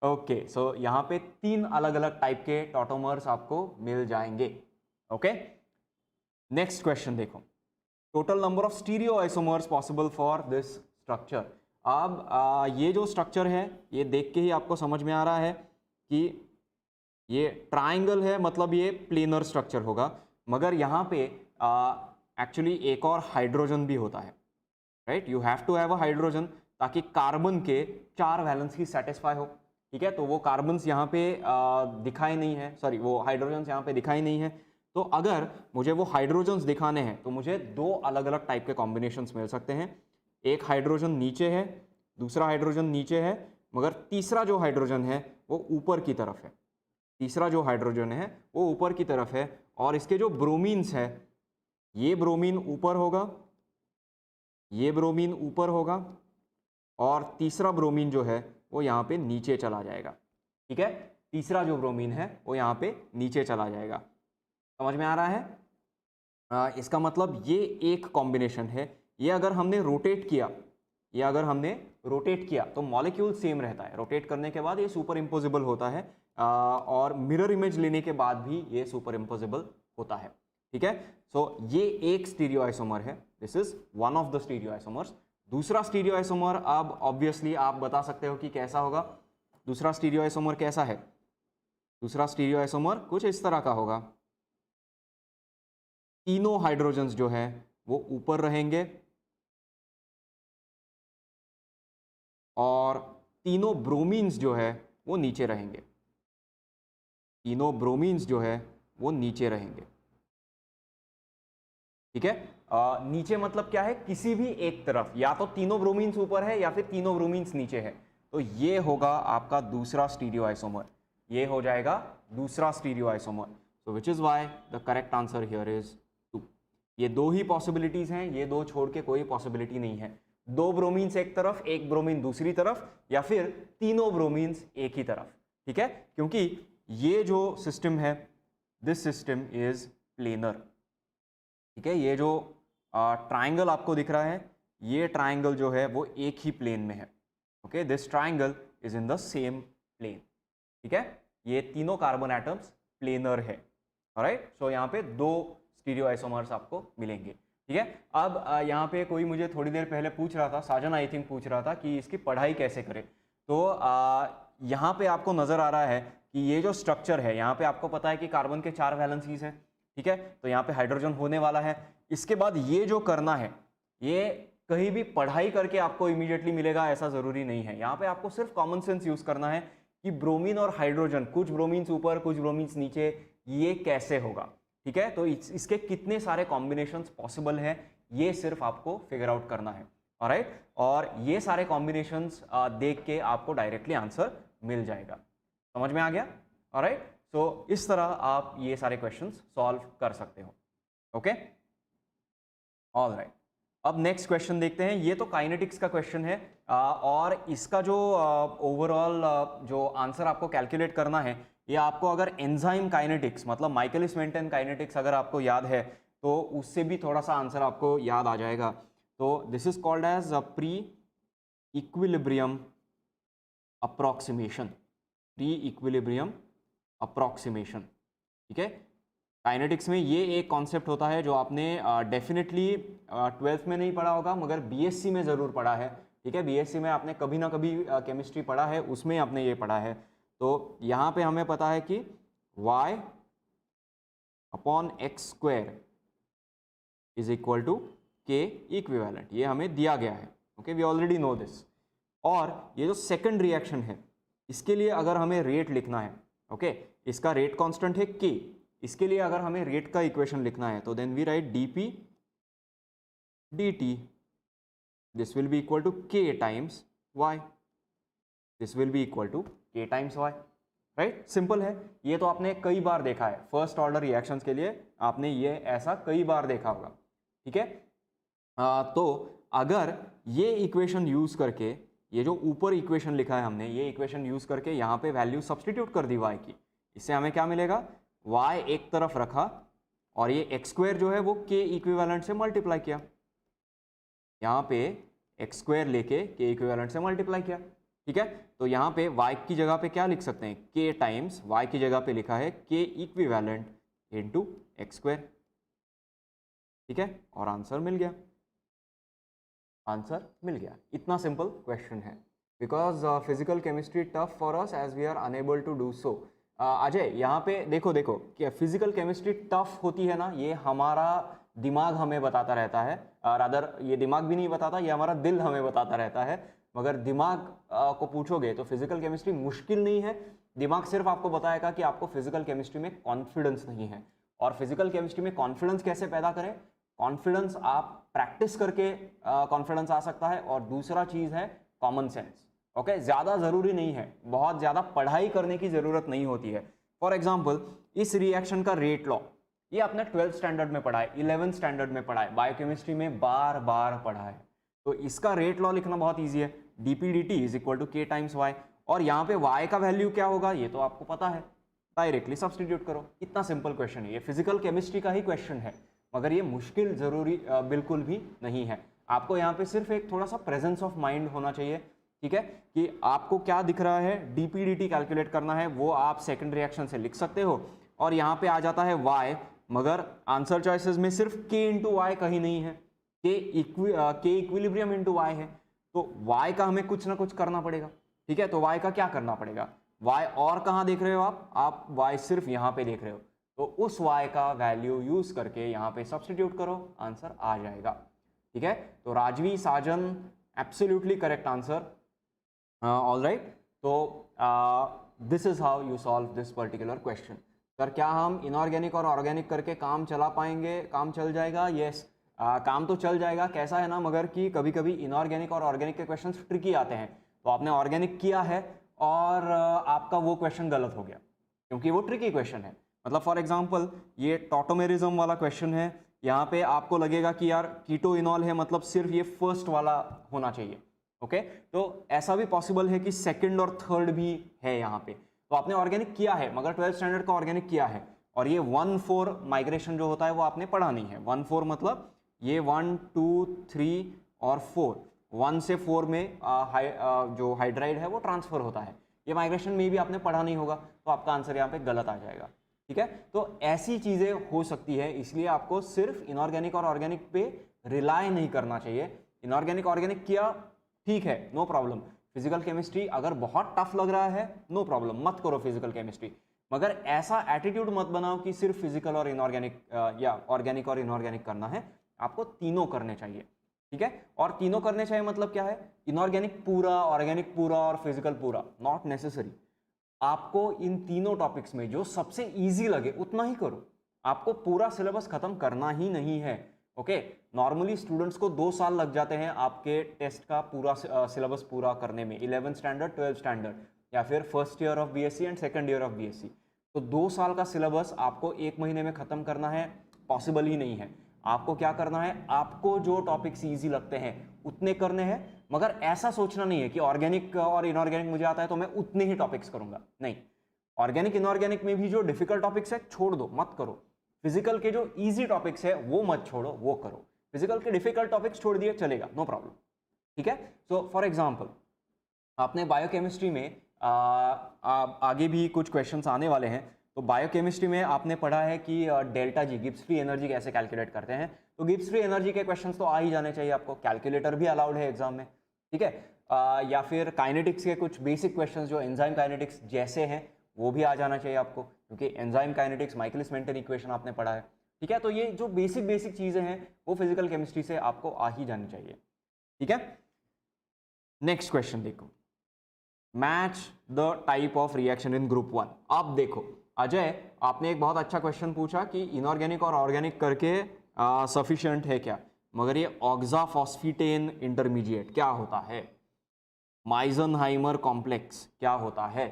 Okay, so यहाँ पे 3 अलग अलग टाइप के टॉटोमर्स आपको मिल जाएंगे। ओके, नेक्स्ट क्वेश्चन देखो, total number of stereo isomers possible for this structure. अब ये जो स्ट्रक्चर है ये देख के ही आपको समझ में आ रहा है कि ये ट्राइंगल है, मतलब ये प्लेनर स्ट्रक्चर होगा, मगर यहाँ पे एक्चुअली एक और हाइड्रोजन भी होता है, right. You have to have a hydrogen ताकि कार्बन के 4 वैलेंसी सेटिस्फाई हो, ठीक है। तो वो कार्बन्स यहाँ पे दिखाई नहीं है, सॉरी वो हाइड्रोजन्स यहाँ पे दिखाई नहीं है। तो अगर मुझे वो हाइड्रोजन्स दिखाने हैं तो मुझे 2 अलग अलग टाइप के कॉम्बिनेशंस मिल सकते हैं। एक हाइड्रोजन नीचे है, दूसरा हाइड्रोजन नीचे है, मगर तीसरा जो हाइड्रोजन है वो ऊपर की तरफ है। तीसरा जो हाइड्रोजन है वो ऊपर की तरफ है, और इसके जो ब्रोमीन्स है, ये ब्रोमीन ऊपर होगा, ये ब्रोमीन ऊपर होगा, और तीसरा ब्रोमीन जो है वो यहाँ पे नीचे चला जाएगा, ठीक है। तीसरा जो ब्रोमीन है वो यहाँ पे नीचे चला जाएगा। समझ में आ रहा है? इसका मतलब ये एक कॉम्बिनेशन है। ये अगर हमने रोटेट किया, ये अगर हमने रोटेट किया तो मॉलिक्यूल सेम रहता है, रोटेट करने के बाद ये सुपर इम्पोजिबल होता है, और मिरर इमेज लेने के बाद भी ये सुपर इम्पोजिबल होता है, ठीक है। सो ये एक स्टीरियो आइसोमर है, this is one of the stereo isomers. दूसरा स्टीरियो आइसोमर, अब ऑब्वियसली आप बता सकते हो कि कैसा होगा। दूसरा स्टीरियो आइसोमर कैसा है? दूसरा स्टीरियो आइसोमर कुछ इस तरह का होगा। तीनों हाइड्रोजन्स जो है वो ऊपर रहेंगे, और तीनों ब्रोमीन्स जो है वो नीचे रहेंगे। तीनों ब्रोमीन्स जो है वो नीचे रहेंगे, ठीक है। नीचे मतलब क्या है? किसी भी एक तरफ, या तो तीनों ब्रोमीन्स ऊपर है या फिर तीनों ब्रोमीन्स नीचे है। तो ये होगा आपका दूसरा स्टीरियो आइसोमर, ये हो जाएगा दूसरा stereo isomer. So which is why the correct answer here is 2। ये 2 ही पॉसिबिलिटीज हैं, ये 2 छोड़ के कोई पॉसिबिलिटी नहीं है। 2 ब्रोमीन्स एक तरफ, एक ब्रोमीन दूसरी तरफ, या फिर तीनों ब्रोमीन्स एक ही तरफ, ठीक है। क्योंकि ये जो सिस्टम है, दिस सिस्टम इज प्लेनर, ठीक है। ये जो ट्राइंगल आपको दिख रहा है, ये ट्राइंगल जो है वो एक ही प्लेन में है, okay. This triangle is in the same plane, ठीक है। ये तीनों कार्बन एटम्स प्लेनर है, ऑलराइट। सो यहाँ पे 2 स्टीरियो आइसोमर्स आपको मिलेंगे, ठीक है। अब यहाँ पे कोई मुझे थोड़ी देर पहले पूछ रहा था, साजन आई थिंक पूछ रहा था कि इसकी पढ़ाई कैसे करें। तो यहाँ पे आपको नजर आ रहा है कि ये जो स्ट्रक्चर है, यहाँ पे आपको पता है कि कार्बन के 4 वैलेंसीज हैं, ठीक है। तो यहाँ पे हाइड्रोजन होने वाला है। इसके बाद ये जो करना है, ये कहीं भी पढ़ाई करके आपको इमीडिएटली मिलेगा ऐसा जरूरी नहीं है। यहाँ पे आपको सिर्फ कॉमन सेंस यूज करना है कि ब्रोमीन और हाइड्रोजन, कुछ ब्रोमीन्स ऊपर कुछ ब्रोमीन्स नीचे, ये कैसे होगा, ठीक है। तो इसके कितने सारे कॉम्बिनेशंस पॉसिबल है, ये सिर्फ आपको फिगर आउट करना है, ऑलराइट। और ये सारे कॉम्बिनेशंस देख के आपको डायरेक्टली आंसर मिल जाएगा। समझ में आ गया? ऑलराइट। सो इस तरह आप ये सारे क्वेश्चंस सॉल्व कर सकते हो, ओके। ऑलराइट, अब नेक्स्ट क्वेश्चन देखते हैं। ये तो काइनेटिक्स का क्वेश्चन है, और इसका जो ओवरऑल जो आंसर आपको कैलकुलेट करना है, ये आपको अगर एंजाइम काइनेटिक्स, मतलब माइकलिस मेंटेन काइनेटिक्स अगर आपको याद है तो उससे भी थोड़ा सा आंसर आपको याद आ जाएगा। तो this is called as a pre equilibrium approximation, pre equilibrium approximation, ठीक है। काइनेटिक्स में ये एक कॉन्सेप्ट होता है जो आपने डेफिनेटली 12th में नहीं पढ़ा होगा, मगर बीएससी में ज़रूर पढ़ा है, ठीक है। बीएससी में आपने कभी ना कभी केमिस्ट्री पढ़ा है, उसमें आपने ये पढ़ा है। तो यहाँ पे हमें पता है कि y upon x square is equal to k equivalent, ये हमें दिया गया है, okay, we already know this. और ये जो सेकंड रिएक्शन है, इसके लिए अगर हमें रेट लिखना है, ओके, इसका रेट कांस्टेंट है के, इसके लिए अगर हमें रेट का इक्वेशन लिखना है तो then we write dp dt, this will be equal to k times y, this will be equal to k times y, right. Simple है, ये तो आपने कई बार देखा है, फर्स्ट ऑर्डर रिएक्शंस के लिए आपने ये ऐसा कई बार देखा होगा, ठीक है। तो अगर ये इक्वेशन यूज करके, ये जो ऊपर इक्वेशन लिखा है हमने, ये इक्वेशन यूज करके यहाँ पे वैल्यू सब्सटीट्यूट कर दी y की, इससे हमें क्या मिलेगा? y एक तरफ रखा और ये एक्स स्क्वायर जो है वो के इक्विवेलेंट से मल्टीप्लाई किया, यहाँ पे एक्स स्क्वायर लेके के इक्विवेलेंट से मल्टीप्लाई किया, ठीक है, तो यहाँ पे y की जगह पे क्या लिख सकते हैं, k टाइम्स y की जगह पे लिखा है k equivalent into x square. ठीक है, और आंसर मिल गया, आंसर मिल गया। इतना सिंपल क्वेश्चन है। Because physical chemistry tough for us as we are unable to do so. Ajay यहाँ पे देखो देखो कि फिजिकल केमिस्ट्री टफ होती है ना, ये हमारा दिमाग हमें बताता रहता है, रादर ये दिमाग भी नहीं बताता, ये हमारा दिल हमें बताता रहता है। मगर दिमाग को पूछोगे तो फिजिकल केमिस्ट्री मुश्किल नहीं है, दिमाग सिर्फ आपको बताएगा कि आपको फिजिकल केमिस्ट्री में कॉन्फिडेंस नहीं है। और फिजिकल केमिस्ट्री में कॉन्फिडेंस कैसे पैदा करें, कॉन्फिडेंस आप प्रैक्टिस करके कॉन्फिडेंस आ सकता है। और दूसरा चीज है कॉमन सेंस। ओके, ज्यादा जरूरी नहीं है, बहुत ज्यादा पढ़ाई करने की जरूरत नहीं होती है। फॉर एग्जाम्पल इस रिएक्शन का रेट लॉ, ये आपने 12th स्टैंडर्ड में पढ़ा है, 11th स्टैंडर्ड में पढ़ा है, बायोकेमिस्ट्री में बार बार पढ़ा है। तो इसका रेट लॉ लिखना बहुत ईजी है, dp dt is equal to k times y। और यहाँ पे y का वैल्यू क्या होगा ये तो आपको पता है, डायरेक्टली सब्सटीट्यूट करो। इतना सिंपल क्वेश्चन है, ये फिजिकल केमिस्ट्री का ही क्वेश्चन है, मगर ये मुश्किल जरूरी बिल्कुल भी नहीं है। आपको यहाँ पे सिर्फ एक थोड़ा सा प्रेजेंस ऑफ माइंड होना चाहिए। ठीक है, कि आपको क्या दिख रहा है, dp dt कैलकुलेट करना है, वो आप सेकंड रिएक्शन से लिख सकते हो। और यहाँ पे आ जाता है y, मगर आंसर चॉइसेस में सिर्फ k इंटू वाई कहीं नहीं है, k इक्विलिब्रियम इंटू वाई है। तो y का हमें कुछ ना कुछ करना पड़ेगा। ठीक है, तो y का क्या करना पड़ेगा, y और कहाँ देख रहे हो आप y सिर्फ यहाँ पे देख रहे हो, तो उस y का वैल्यू यूज करके यहाँ पे सब्स्टिट्यूट करो, आंसर आ जाएगा। ठीक है, तो Rajvi Sajan absolutely correct answer. All right, so this is how you solve this particular question. Sir क्या हम इनऑर्गेनिक और ऑर्गेनिक करके काम चला पाएंगे, काम चल जाएगा? यस, काम तो चल जाएगा। कैसा है ना, मगर कि कभी कभी इनऑर्गेनिक और ऑर्गेनिक के क्वेश्चंस ट्रिकी आते हैं। तो आपने ऑर्गेनिक किया है और आपका वो क्वेश्चन गलत हो गया, क्योंकि वो ट्रिकी क्वेश्चन है। मतलब फॉर एग्जांपल ये टॉटोमेरिज्म वाला क्वेश्चन है, यहाँ पे आपको लगेगा कि यार कीटो इनॉल है, मतलब सिर्फ ये फर्स्ट वाला होना चाहिए। ओके, तो ऐसा भी पॉसिबल है कि सेकंड और थर्ड भी है यहाँ पे। तो आपने ऑर्गेनिक किया है, मगर 12th स्टैंडर्ड का ऑर्गेनिक किया है, और ये 1-4 माइग्रेशन जो होता है वो आपने पढ़ा नहीं है। 1-4 मतलब ये 1, 2, 3 और 4, 1 से 4 में जो हाइड्राइड है वो ट्रांसफर होता है। ये माइग्रेशन में भी आपने पढ़ा नहीं होगा, तो आपका आंसर यहाँ पे गलत आ जाएगा। ठीक है, तो ऐसी चीजें हो सकती है, इसलिए आपको सिर्फ इनऑर्गेनिक और ऑर्गेनिक पे रिलाय नहीं करना चाहिए। इनऑर्गेनिक ऑर्गेनिक किया ठीक है, नो प्रॉब्लम। फिजिकल केमिस्ट्री अगर बहुत टफ लग रहा है, नो प्रॉब्लम, मत करो फिजिकल केमिस्ट्री। मगर ऐसा एटीट्यूड मत बनाओ कि सिर्फ फिजिकल और इनऑर्गेनिक या ऑर्गेनिक और इनऑर्गेनिक करना है, आपको तीनों करने चाहिए। ठीक है, और तीनों करने चाहिए मतलब क्या है, इनऑर्गेनिक पूरा, ऑर्गेनिक पूरा और फिजिकल पूरा, नॉट नेसेसरी। आपको इन तीनों टॉपिक्स में जो सबसे ईजी लगे उतना ही करो, आपको पूरा सिलेबस खत्म करना ही नहीं है। ओके, नॉर्मली स्टूडेंट्स को 2 साल लग जाते हैं आपके टेस्ट का पूरा सिलेबस पूरा करने में, 11th स्टैंडर्ड, 12th स्टैंडर्ड, या फिर first year of BSc and second year of BSc. तो 2 साल का सिलेबस आपको 1 महीने में खत्म करना है, पॉसिबल ही नहीं है। आपको क्या करना है, आपको जो टॉपिक्स ईजी लगते हैं उतने करने हैं, मगर ऐसा सोचना नहीं है कि ऑर्गेनिक और इनऑर्गेनिक मुझे आता है तो मैं उतने ही टॉपिक्स करूंगा। नहीं, ऑर्गेनिक इनऑर्गेनिक में भी जो डिफिकल्ट टॉपिक्स है छोड़ दो, मत करो। फिजिकल के जो इजी टॉपिक्स है वो मत छोड़ो, वो करो। फिजिकल के डिफिकल्ट टॉपिक्स छोड़ दिए चलेगा, नो प्रॉब्लम। ठीक है, सो फॉर एग्जांपल आपने बायोकेमिस्ट्री में आगे भी कुछ क्वेश्चंस आने वाले हैं। तो बायोकेमिस्ट्री में आपने पढ़ा है कि डेल्टा जी, गिब्स फ्री एनर्जी कैसे कैलकुलेट करते हैं। तो गिब्स फ्री एनर्जी के क्वेश्चंस तो आ ही जाने चाहिए आपको, कैलकुलेटर भी अलाउड है एग्जाम में। ठीक है, या फिर काइनेटिक्स के कुछ बेसिक क्वेश्चंस जो एंजाइम काइनेटिक्स जैसे हैं वो भी आ जाना चाहिए आपको, क्योंकि enzyme kinetics, Michaelis Menten equation आपने पढ़ा है। ठीक है, तो ये जो बेसिक चीजें हैं वो फिजिकल केमिस्ट्री से आपको आ ही जानी चाहिए। ठीक है, नेक्स्ट क्वेश्चन देखो, match the type of reaction in group 1। अब देखो अजय, आपने एक बहुत अच्छा क्वेश्चन पूछा कि इनऑर्गेनिक और ऑर्गेनिक करके सफिशिएंट है क्या, मगर ये ऑक्साफॉस्फेटेन इंटरमीडिएट क्या होता है, माइजनहाइमर कॉम्प्लेक्स क्या होता है,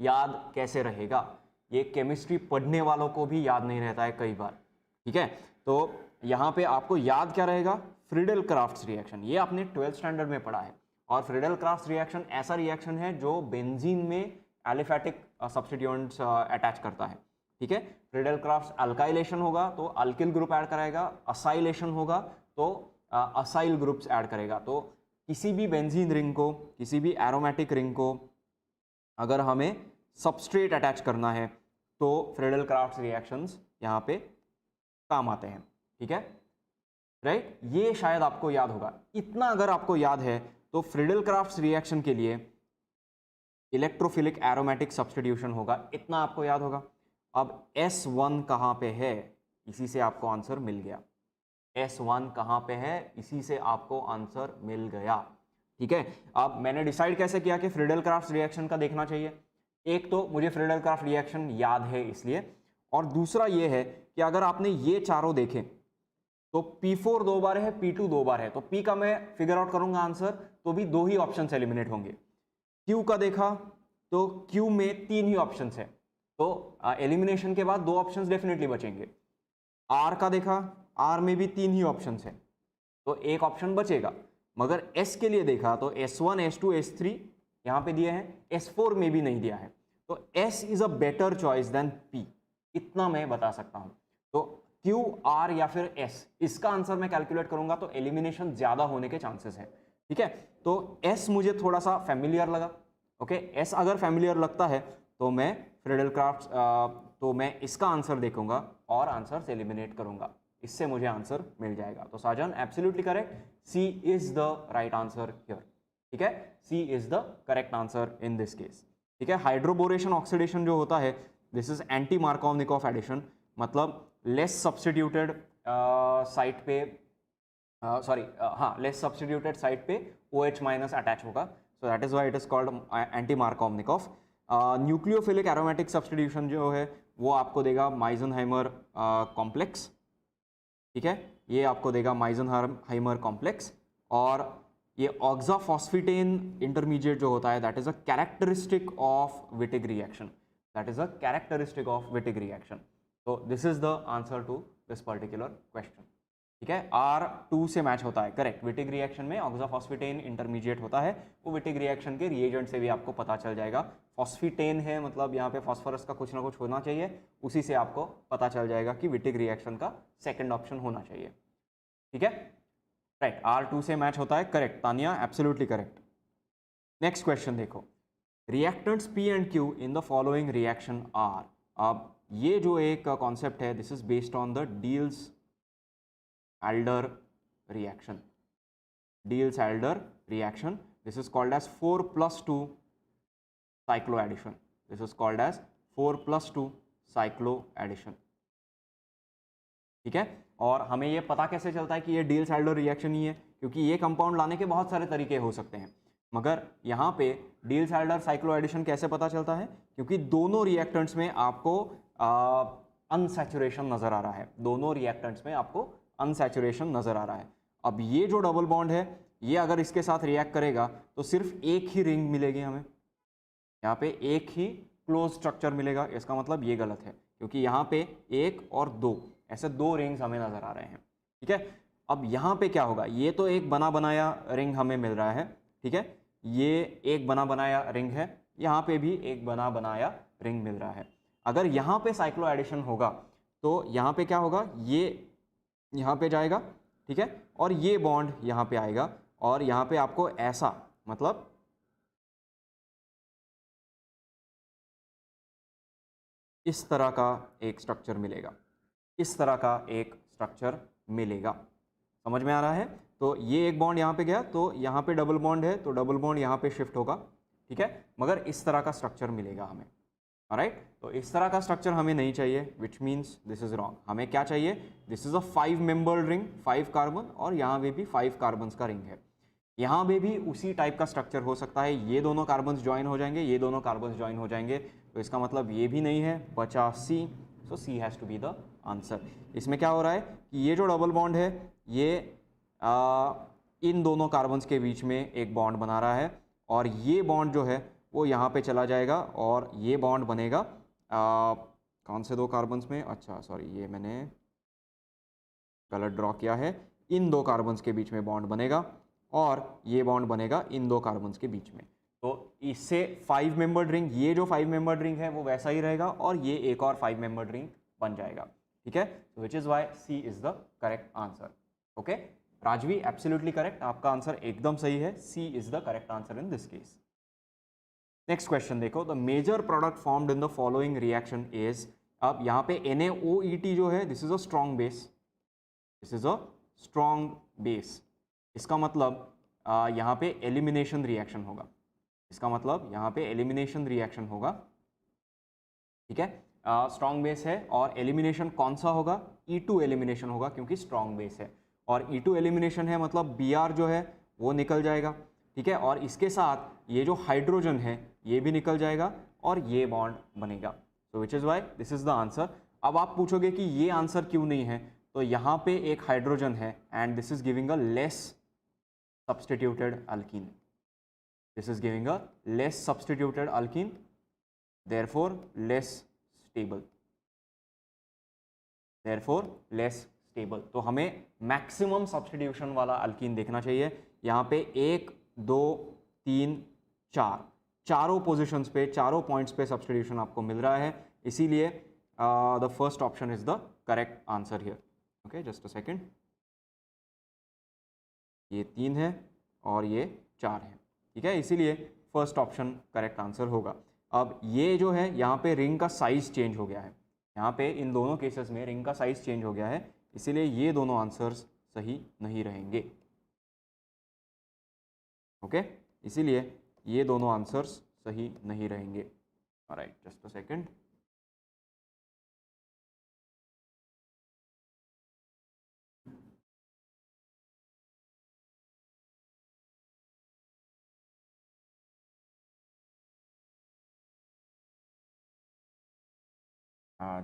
याद कैसे रहेगा? ये केमिस्ट्री पढ़ने वालों को भी याद नहीं रहता है कई बार। ठीक है, तो यहाँ पे आपको याद क्या रहेगा, फ्रीडल क्राफ्ट्स रिएक्शन, ये आपने 12th स्टैंडर्ड में पढ़ा है। और फ्रीडल क्राफ्ट्स रिएक्शन ऐसा रिएक्शन है जो बेंजीन में एलिफैटिक सब्स्टिट्यूएंट्स अटैच करता है। ठीक है, फ्रीडल क्राफ्ट्स अल्काइलेशन होगा तो अल्किल ग्रुप ऐड करेगा, असाइलेशन होगा तो असाइल ग्रुप्स ऐड करेगा। तो किसी भी बेंजीन रिंग को, किसी भी एरोमेटिक रिंग को अगर हमें सबस्ट्रेट अटैच करना है तो फ्रीडल क्राफ्ट रिएक्शंस यहाँ पे काम आते हैं, ठीक है, राइट। ये शायद आपको याद होगा। इतना अगर आपको याद है तो फ्रीडल क्राफ्ट रिएक्शन के लिए इलेक्ट्रोफिलिक एरोमेटिक सब्स्टिट्यूशन होगा, इतना आपको याद होगा। अब S1 कहाँ पे है, इसी से आपको आंसर मिल गया। S1 कहाँ पे है, इसी से आपको आंसर मिल गया, ठीक है। अब मैंने डिसाइड कैसे किया कि फ्रीडल क्राफ्ट रिएक्शन का देखना चाहिए। एक तो मुझे फ्रीडल क्राफ्ट रिएक्शन याद है इसलिए, और दूसरा ये है कि अगर आपने ये चारों देखे तो P4 दो बार है, P2 दो बार है, तो P का मैं फिगर आउट करूंगा आंसर तो भी दो ही ऑप्शन एलिमिनेट होंगे। Q का देखा तो Q में तीन ही ऑप्शन है, तो एलिमिनेशन के बाद दो ऑप्शंस डेफिनेटली बचेंगे। R का देखा, R में भी तीन ही ऑप्शंस है, तो एक ऑप्शन बचेगा। मगर S के लिए देखा तो S1, S2, S3 यहाँ पे दिए हैं, S4 में भी नहीं दिया है, तो S is a better choice than P, इतना मैं बता सकता हूँ। तो Q, R या फिर S, इसका आंसर मैं कैलकुलेट करूंगा तो एलिमिनेशन ज्यादा होने के चांसेस है, ठीक है। तो S मुझे थोड़ा सा फैमिलियर लगा, ओके। S अगर फैमिलियर लगता है तो मैं फ्रीडल क्राफ्ट तो मैं इसका आंसर देखूंगा और आंसर से एलिमिनेट करूंगा, इससे मुझे आंसर मिल जाएगा। तो Sajan absolutely correct, C is the right answer here, ठीक है। C is the correct answer in this case, ठीक है। हाइड्रोबोरेशन ऑक्सीडेशन जो होता है, this is anti Markovnikov addition, मतलब लेस सब्स्टिट्यूटेड साइट पे लेस सब्स्टिट्यूटेड साइट पे OH माइनस अटैच होगा, so that is why it is called anti Markovnikov. Nucleophilic aromatic substitution जो है वो आपको देगा माइजनहाइमर कॉम्प्लेक्स, ठीक है, ये आपको देगा माइजनहाइमर कॉम्प्लेक्स। और ये ऑक्साफॉस्फेटेन इंटरमीडिएट जो होता है, that is a characteristic of Wittig reaction, that is a characteristic of Wittig reaction. तो this is the answer to this particular question, ठीक है। R2 से मैच होता है, करेक्ट। विटिग रिएक्शन में ऑक्साफॉस्फेटेन इंटरमीडिएट होता है, वो विटिग रिएक्शन के रिएजेंट से भी आपको पता चल जाएगा। फॉस्फेटेन है, मतलब यहाँ पे फॉस्फोरस का कुछ ना कुछ होना चाहिए, उसी से आपको पता चल जाएगा कि विटिग रिएक्शन का सेकंड ऑप्शन होना चाहिए, ठीक है, राइट। R2 से मैच होता है, correct Tania, absolutely correct. Next question देखो, reactants P and Q in the following reaction are. अब ये जो एक कॉन्सेप्ट है, this is based on the Diels-Alder reaction. Diels-Alder reaction. This is called as 4+2 cycloaddition. This is called as 4+2 cycloaddition. ठीक है। और हमें ये पता कैसे चलता है कि ये Diels-Alder रिएक्शन ही है, क्योंकि ये कंपाउंड लाने के बहुत सारे तरीके हो सकते हैं, मगर यहाँ पे Diels-Alder साइक्लोएडिशन कैसे पता चलता है, क्योंकि दोनों रिएक्टेंट्स में आपको अनसैचुरेशन नजर आ रहा है, दोनों रिएक्टेंट्स में आपको अनसैचुरेशन नजर आ रहा है। अब ये जो डबल बॉन्ड है, ये अगर इसके साथ रिएक्ट करेगा तो सिर्फ एक ही रिंग मिलेगी हमें, यहाँ पे एक ही क्लोज स्ट्रक्चर मिलेगा। इसका मतलब ये गलत है, क्योंकि यहाँ पे एक और दो, ऐसे दो रिंग्स हमें नजर आ रहे हैं, ठीक है। अब यहाँ पे क्या होगा, ये तो एक बना बनाया रिंग हमें मिल रहा है, ठीक है, ये एक बना बनाया रिंग है, यहाँ पे भी एक बना बनाया रिंग मिल रहा है। अगर यहाँ पे साइक्लो एडिशन होगा तो यहाँ पे क्या होगा, ये यहाँ पे जाएगा, ठीक है, और ये बॉन्ड यहाँ पे आएगा, और यहाँ पे आपको ऐसा, मतलब इस तरह का एक स्ट्रक्चर मिलेगा, इस तरह का एक स्ट्रक्चर मिलेगा। समझ में आ रहा है? तो ये एक बॉन्ड यहाँ पे गया, तो यहाँ पे डबल बॉन्ड है, तो डबल बॉन्ड यहाँ पे शिफ्ट होगा, ठीक है, मगर इस तरह का स्ट्रक्चर मिलेगा हमें। ऑलराइट, तो इस तरह का स्ट्रक्चर हमें नहीं चाहिए, which means this is wrong. हमें क्या चाहिए, this is a 5 membered ring, 5 carbon, और यहाँ पे भी 5 कार्बन का रिंग है। यहाँ पे भी उसी टाइप का स्ट्रक्चर हो सकता है, ये दोनों कार्बन्स ज्वाइन हो जाएंगे, ये दोनों कार्बन्स ज्वाइन हो जाएंगे, तो इसका मतलब ये भी नहीं है, बचा C, so C has to be the answer. इसमें क्या हो रहा है कि ये जो डबल बॉन्ड है, ये इन दोनों कार्बन्स के बीच में एक बॉन्ड बना रहा है, और ये बॉन्ड जो है वो यहाँ पे चला जाएगा, और ये बॉन्ड बनेगा कौन से दो कार्बन्स में, अच्छा सॉरी, ये मैंने गलत ड्रॉ किया है, इन दो कार्बन्स के बीच में बॉन्ड बनेगा, और ये बॉन्ड बनेगा इन दो कार्बन्स के बीच में। तो इससे 5 मेंबर्ड रिंग, ये जो 5 मेंबर्ड रिंग है वो वैसा ही रहेगा, और ये एक और 5 मेंबर्ड रिंग बन जाएगा, ठीक है। Which is why C is the correct answer. Okay, Rajvi absolutely correct, आपका आंसर एकदम सही है, C is the correct answer in this case. Next question देखो, the major product formed in the following reaction is, अब यहाँ पे NaOET जो है this is a strong base, this is a strong base, इसका मतलब यहाँ पे एलिमिनेशन रिएक्शन होगा, इसका मतलब यहाँ पे एलिमिनेशन रिएक्शन होगा, ठीक है। स्ट्रॉन्ग बेस है और एलिमिनेशन कौन सा होगा, E2 एलिमिनेशन होगा क्योंकि स्ट्रॉन्ग बेस है, और E2 एलिमिनेशन है मतलब Br जो है वो निकल जाएगा, ठीक है, और इसके साथ ये जो हाइड्रोजन है ये भी निकल जाएगा और ये बॉन्ड बनेगा, so which is why this is the answer. अब आप पूछोगे कि ये आंसर क्यों नहीं है, तो यहाँ पे एक हाइड्रोजन है and this is giving a less substituted alkyne, this is giving a less substituted alkyne, therefore less stable, therefore less stable। तो हमें मैक्सिमम सब्सटीट्यूशन वाला अल्कीन देखना चाहिए। यहाँ पे 1 2 3 4 चारों पोजिशंस पे, चारों पॉइंट्स पे सब्सटीट्यूशन आपको मिल रहा है, इसीलिए the first option is the correct answer here. Okay, just a second, ये 3 है और ये 4 है, ठीक है, इसीलिए फर्स्ट ऑप्शन करेक्ट आंसर होगा। अब ये जो है यहाँ पे रिंग का साइज चेंज हो गया है, यहाँ पे इन दोनों केसेस में रिंग का साइज चेंज हो गया है, इसीलिए ये दोनों आंसर्स सही नहीं रहेंगे। ओके, इसीलिए ये दोनों आंसर्स सही नहीं रहेंगे। Alright, just a second,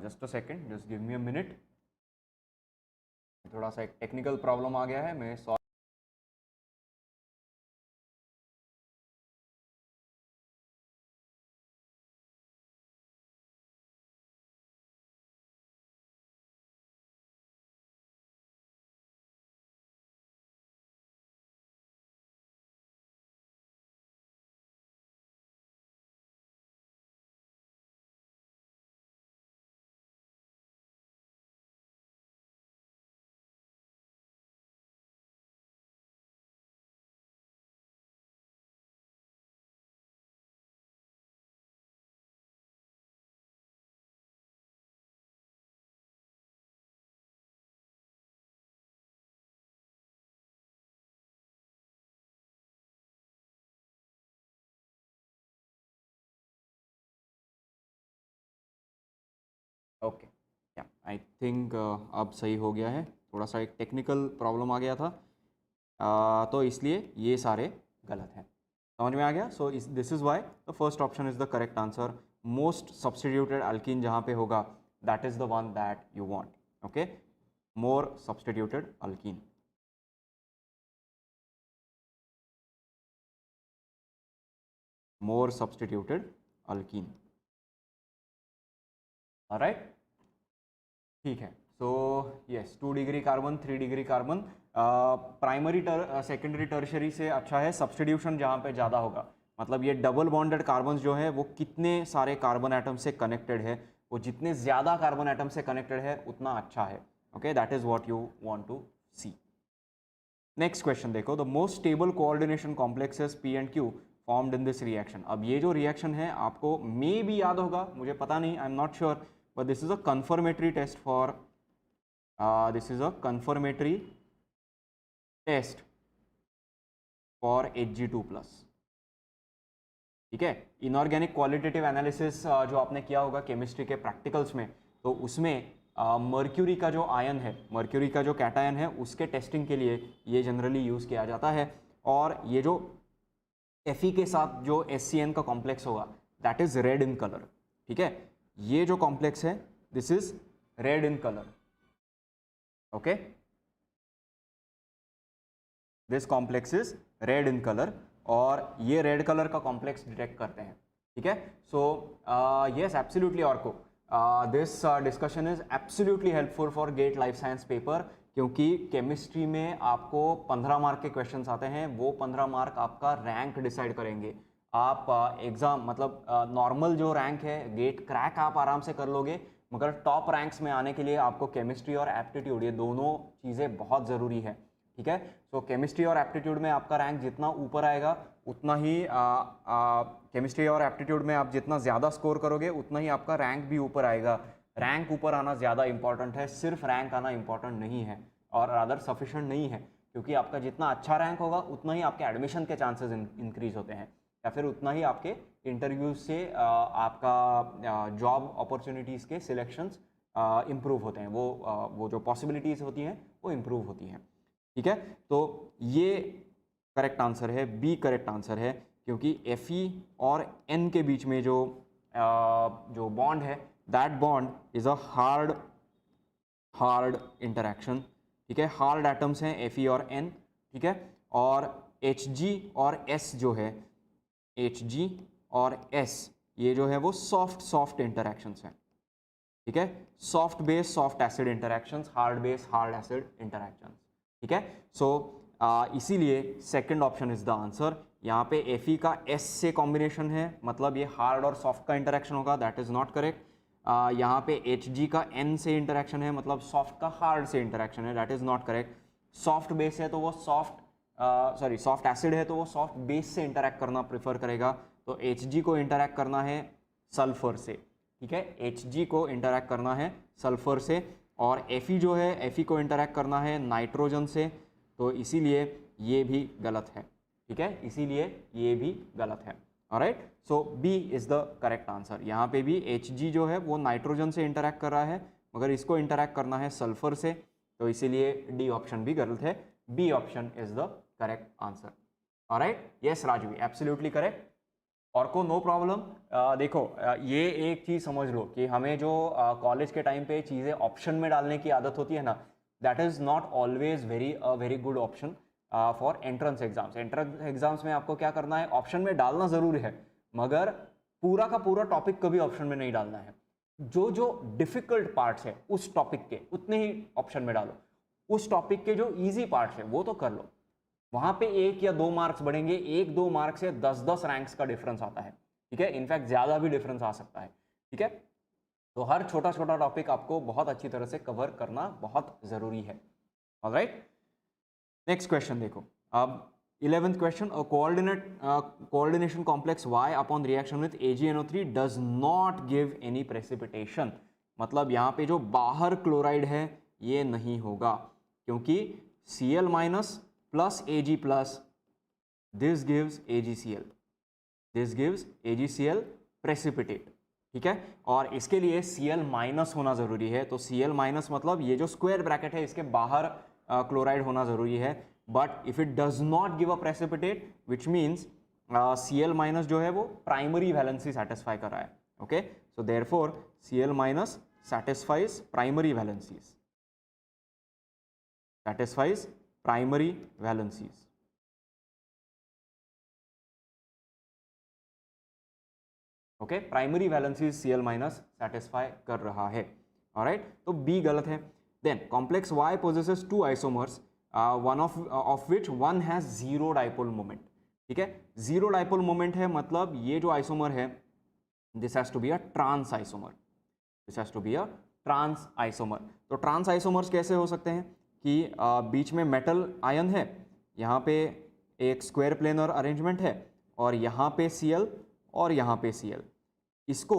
just a second, just give me a minute, थोड़ा सा एक टेक्निकल प्रॉब्लम आ गया है, मैं सॉल्व। ओके, या आई थिंक अब सही हो गया है, थोड़ा सा एक टेक्निकल प्रॉब्लम आ गया था, तो इसलिए ये सारे गलत हैं, समझ में आ गया। So this is why the first option is the correct answer. Most substituted alkyne जहाँ पे होगा that is the one that you want. Okay, more substituted alkyne, more substituted alkyne, alright, ठीक है। So yes, 2 degree carbon, 3 degree carbon, primary secondary tertiary से अच्छा है substitution जहाँ पे ज़्यादा होगा, मतलब ये डबल बॉन्डेड कार्बन जो है वो कितने सारे कार्बन एटम से कनेक्टेड है, वो जितने ज़्यादा कार्बन एटम से कनेक्टेड है उतना अच्छा है। Okay, that is what you want to see. Next question देखो, the most stable coordination complexes P and Q formed in this reaction. अब ये जो रिएक्शन है आपको मे भी याद होगा, मुझे पता नहीं, I am not sure, but this is a confirmatory test for this is a confirmatory test for Hg2+, ठीक है। इनऑर्गेनिक क्वालिटेटिव एनालिसिस जो आपने किया होगा केमिस्ट्री के प्रैक्टिकल्स में, तो उसमें मर्क्यूरी का जो आयन है, मर्क्यूरी का जो कैटायन है, उसके टेस्टिंग के लिए ये जनरली यूज़ किया जाता है। और ये जो Fe के साथ जो SCN का कॉम्प्लेक्स होगा that is red in colour, ठीक है, ये जो कॉम्प्लेक्स है this is red in colour. Okay, this complex is red in colour, और ये रेड कलर का कॉम्प्लेक्स डिटेक्ट करते हैं, ठीक है। So yes, absolutely Arko, this discussion is absolutely helpful for GATE life science paper, क्योंकि केमिस्ट्री में आपको 15 मार्क के क्वेश्चंस आते हैं, वो 15 मार्क आपका रैंक डिसाइड करेंगे। आप एग्ज़ाम मतलब नॉर्मल जो रैंक है गेट क्रैक आप आराम से कर लोगे, मगर टॉप रैंक्स में आने के लिए आपको केमिस्ट्री और एप्टीट्यूड ये दोनों चीज़ें बहुत ज़रूरी है। ठीक है। सो केमिस्ट्री और एप्टीट्यूड में आपका रैंक जितना ऊपर आएगा उतना ही केमिस्ट्री और एप्टीट्यूड में आप जितना ज़्यादा स्कोर करोगे उतना ही आपका रैंक भी ऊपर आएगा। रैंक ऊपर आना ज़्यादा इंपॉर्टेंट है, सिर्फ रैंक आना इंपॉर्टेंट नहीं है और अदर सफिशेंट नहीं है, क्योंकि आपका जितना अच्छा रैंक होगा उतना ही आपके एडमिशन के चांसेस इंक्रीज होते हैं, या फिर उतना ही आपके इंटरव्यूज से आपका जॉब अपॉर्चुनिटीज़ के सिलेक्शंस इम्प्रूव होते हैं, वो जो पॉसिबिलिटीज़ होती हैं वो इम्प्रूव होती हैं। ठीक है, तो ये करेक्ट आंसर है, बी करेक्ट आंसर है, क्योंकि Fe और N के बीच में जो बॉन्ड है, that bond is a hard interaction. ठीक है, हार्ड एटम्स हैं Fe और N। ठीक है, और Hg और S जो है, Hg और S ये जो है वो सॉफ्ट इंटरैक्शंस हैं। ठीक है, soft base soft acid interactions, hard base hard acid interactions. ठीक है, सो इसीलिए second option is the answer. यहाँ पे Fe का S से कॉम्बिनेशन है, मतलब ये हार्ड और सॉफ्ट का इंटरैक्शन होगा, दैट इज नॉट करेक्ट। यहाँ पे Hg का N से इंटरैक्शन है, मतलब सॉफ्ट का हार्ड से इंटरैक्शन है, that is not correct. Soft base है तो वो सॉफ्ट एसिड है तो वो सॉफ्ट बेस से इंटरैक्ट करना प्रेफर करेगा, तो Hg को इंटरैक्ट करना है सल्फर से। ठीक है, Hg को इंटरैक्ट करना है सल्फर से, और Fe जो है Fe को इंटरैक्ट करना है नाइट्रोजन से, तो इसीलिए ये भी गलत है। ठीक है, इसीलिए ये भी गलत है। Alright, so B is the correct answer. यहाँ पे भी Hg जो है वो नाइट्रोजन से इंटरैक्ट कर रहा है, मगर इसको इंटरैक्ट करना है सल्फर से, तो इसीलिए डी ऑप्शन भी गलत है। B option is the correct answer. Alright, yes Rajvi, absolutely correct. और को नो प्रॉब्लम। देखो, ये एक चीज़ समझ लो कि हमें जो कॉलेज के टाइम पे चीज़ें ऑप्शन में डालने की आदत होती है ना, that is not always very good option for entrance exams. Entrance exams में आपको क्या करना है, ऑप्शन में डालना ज़रूरी है, मगर पूरा का पूरा टॉपिक कभी ऑप्शन में नहीं डालना है। जो डिफिकल्ट पार्ट्स है उस टॉपिक के उतने ही ऑप्शन में डालो, उस टॉपिक के जो ईजी पार्ट्स है वो तो कर लो, वहां पे 1 या 2 मार्क्स बढ़ेंगे, 1-2 मार्क्स से 10-10 रैंक्स का डिफरेंस आता है। ठीक है, इनफैक्ट ज्यादा भी डिफरेंस आ सकता है। ठीक है, तो हर छोटा छोटा टॉपिक आपको बहुत अच्छी तरह से कवर करना बहुत जरूरी है। ऑलराइट, नेक्स्ट क्वेश्चन देखो। अब 11th question, coordination complex Y upon reaction with AgNO3 does not give any precipitation. मतलब यहाँ पे जो बाहर क्लोराइड है ये नहीं होगा, क्योंकि Cl minus plus Ag plus, this gives AgCl, this gives AgCl precipitate. ठीक है, और इसके लिए Cl माइनस होना जरूरी है, तो Cl माइनस मतलब ये जो स्क्वायर ब्रैकेट है इसके बाहर क्लोराइड होना जरूरी है। But if it does not give a precipitate which means Cl minus जो है वो प्राइमरी वैलेंसी सेटिस्फाई कर रहा है। Okay, so therefore Cl minus satisfies primary valencies, satisfies primary valencies। Okay, primary valencies Cl minus satisfy कर रहा है। Alright, तो बी गलत है। Then complex Y possesses 2 isomers, one of which one has zero dipole moment। ठीक है, zero dipole moment है, मतलब ये जो आइसोमर है this has to be a trans isomer, this has to be a trans isomer. तो trans isomers कैसे हो सकते हैं कि बीच में मेटल आयन है, यहाँ पे एक स्क्वायर प्लेनर अरेंजमेंट है, और यहाँ पे Cl और यहाँ पे Cl, इसको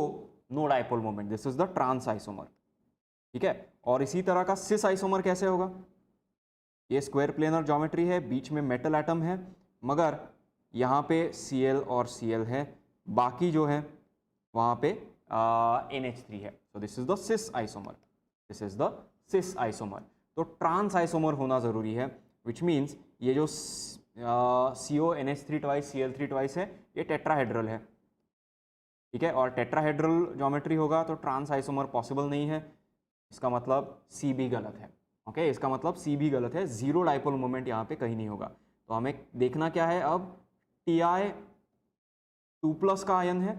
no dipole moment, this is the trans isomer. ठीक है, और इसी तरह का सिस आइसोमर कैसे होगा, ये स्क्वायर प्लेनर ज्योमेट्री है, बीच में मेटल एटम है, मगर यहाँ पे Cl और Cl है, बाकी जो है वहाँ पे NH3 है, so this is the cis isomer, this is the cis isomer। तो ट्रांस आइसोमर होना जरूरी है, which means ये जो CONH3 ट्वाइस Cl3 ट्वाइस है ये टेट्राहेड्रल है। ठीक है, और टेट्राहेड्रल ज्योमेट्री होगा तो ट्रांस आइसोमर पॉसिबल नहीं है, इसका मतलब सी भी गलत है। ओके, इसका मतलब सी भी गलत है, जीरो डाइपोल मोमेंट यहाँ पे कहीं नहीं होगा। तो हमें देखना क्या है अब, Ti2+ का आयन है,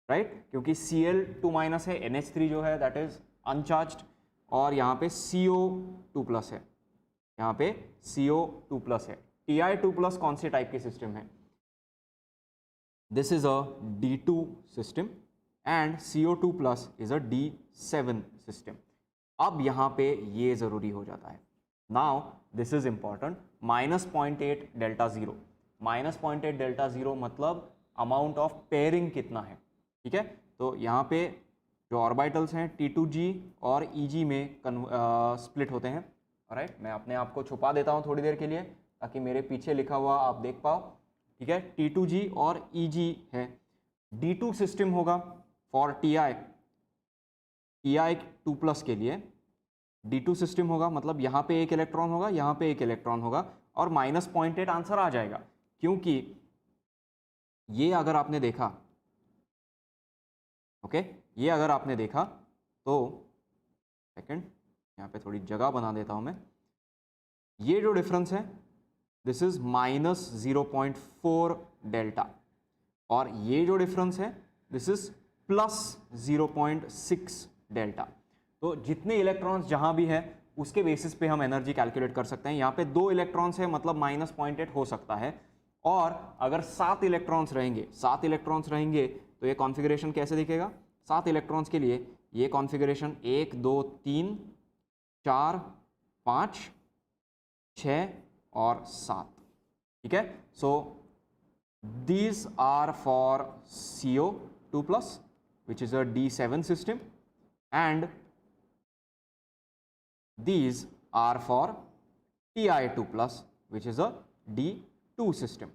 राइट, क्योंकि Cl2- है, NH3 जो है दैट इज अनचार्ज्ड, और यहाँ पे CO2+ है, यहाँ पे CO2+ है। Ti2+ कौन से टाइप के सिस्टम है, this is a D2 system and CO2+ is a D7 system. अब यहाँ पे ये जरूरी हो जाता है, now this is important, -0.8 delta zero, -0.8 delta zero मतलब अमाउंट ऑफ पेयरिंग कितना है, ठीक है। तो यहाँ पे जो ऑर्बिटल्स हैं T2G और EG में स्प्लिट होते हैं, राइट। मैं अपने आप को छुपा देता हूँ थोड़ी देर के लिए ताकि मेरे पीछे लिखा हुआ आप देख पाओ, ठीक है। T2G और EG है। D2 सिस्टम होगा फॉर Ti2+ के लिए D2 सिस्टम होगा, मतलब यहाँ पे एक इलेक्ट्रॉन होगा, यहाँ पे एक इलेक्ट्रॉन होगा और -0.8 आंसर आ जाएगा, क्योंकि ये अगर आपने देखा, ओके, ये अगर आपने देखा तो सेकंड यहाँ पे थोड़ी जगह बना देता हूँ मैं, ये जो डिफरेंस है दिस इज -0.4 डेल्टा और ये जो डिफरेंस है दिस इज +0.6 डेल्टा। तो जितने इलेक्ट्रॉन्स जहां भी है उसके बेसिस पे हम एनर्जी कैलकुलेट कर सकते हैं। यहाँ पे 2 इलेक्ट्रॉन्स है मतलब -0.8 हो सकता है, और अगर 7 इलेक्ट्रॉन्स रहेंगे तो ये कॉन्फ़िगरेशन कैसे दिखेगा। 7 इलेक्ट्रॉन्स के लिए ये कॉन्फ़िगरेशन 1 2 3 4 5 6 और 7, ठीक है। सो these are for CO2+, which is a D7 system, and these are for Ti2+, which is a D2 system,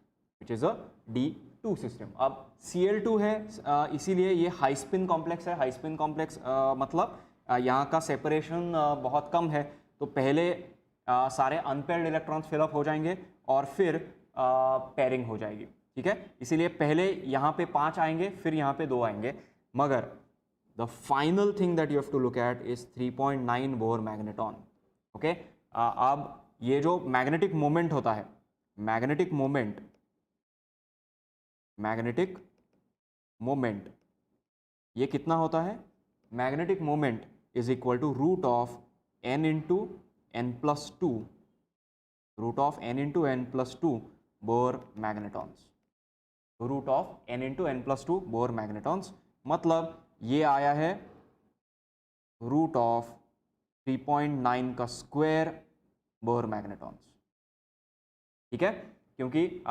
अब Cl2 है, इसीलिए ये हाई स्पिन कॉम्प्लेक्स है। हाई स्पिन कॉम्प्लेक्स मतलब यहाँ का सेपरेशन बहुत कम है, तो पहले सारे अनपेयर्ड इलेक्ट्रॉन्स फिलअप हो जाएंगे और फिर पेयरिंग हो जाएगी, ठीक है। इसीलिए पहले यहाँ पे 5 आएंगे, फिर यहाँ पे 2 आएंगे, मगर the final thing that you have to look at is 3.9 Bohr magneton, okay. अब ये जो मैग्नेटिक मोमेंट होता है, मैग्नेटिक मोमेंट ये कितना होता है। Magnetic moment is equal to √n into n plus two, √n into n plus two Bohr magnetons, √n into n plus two Bohr magnetons, मतलब ये आया है √3.9 का स्क्वायर बोर मैग्नेटॉन्स, ठीक है। क्योंकि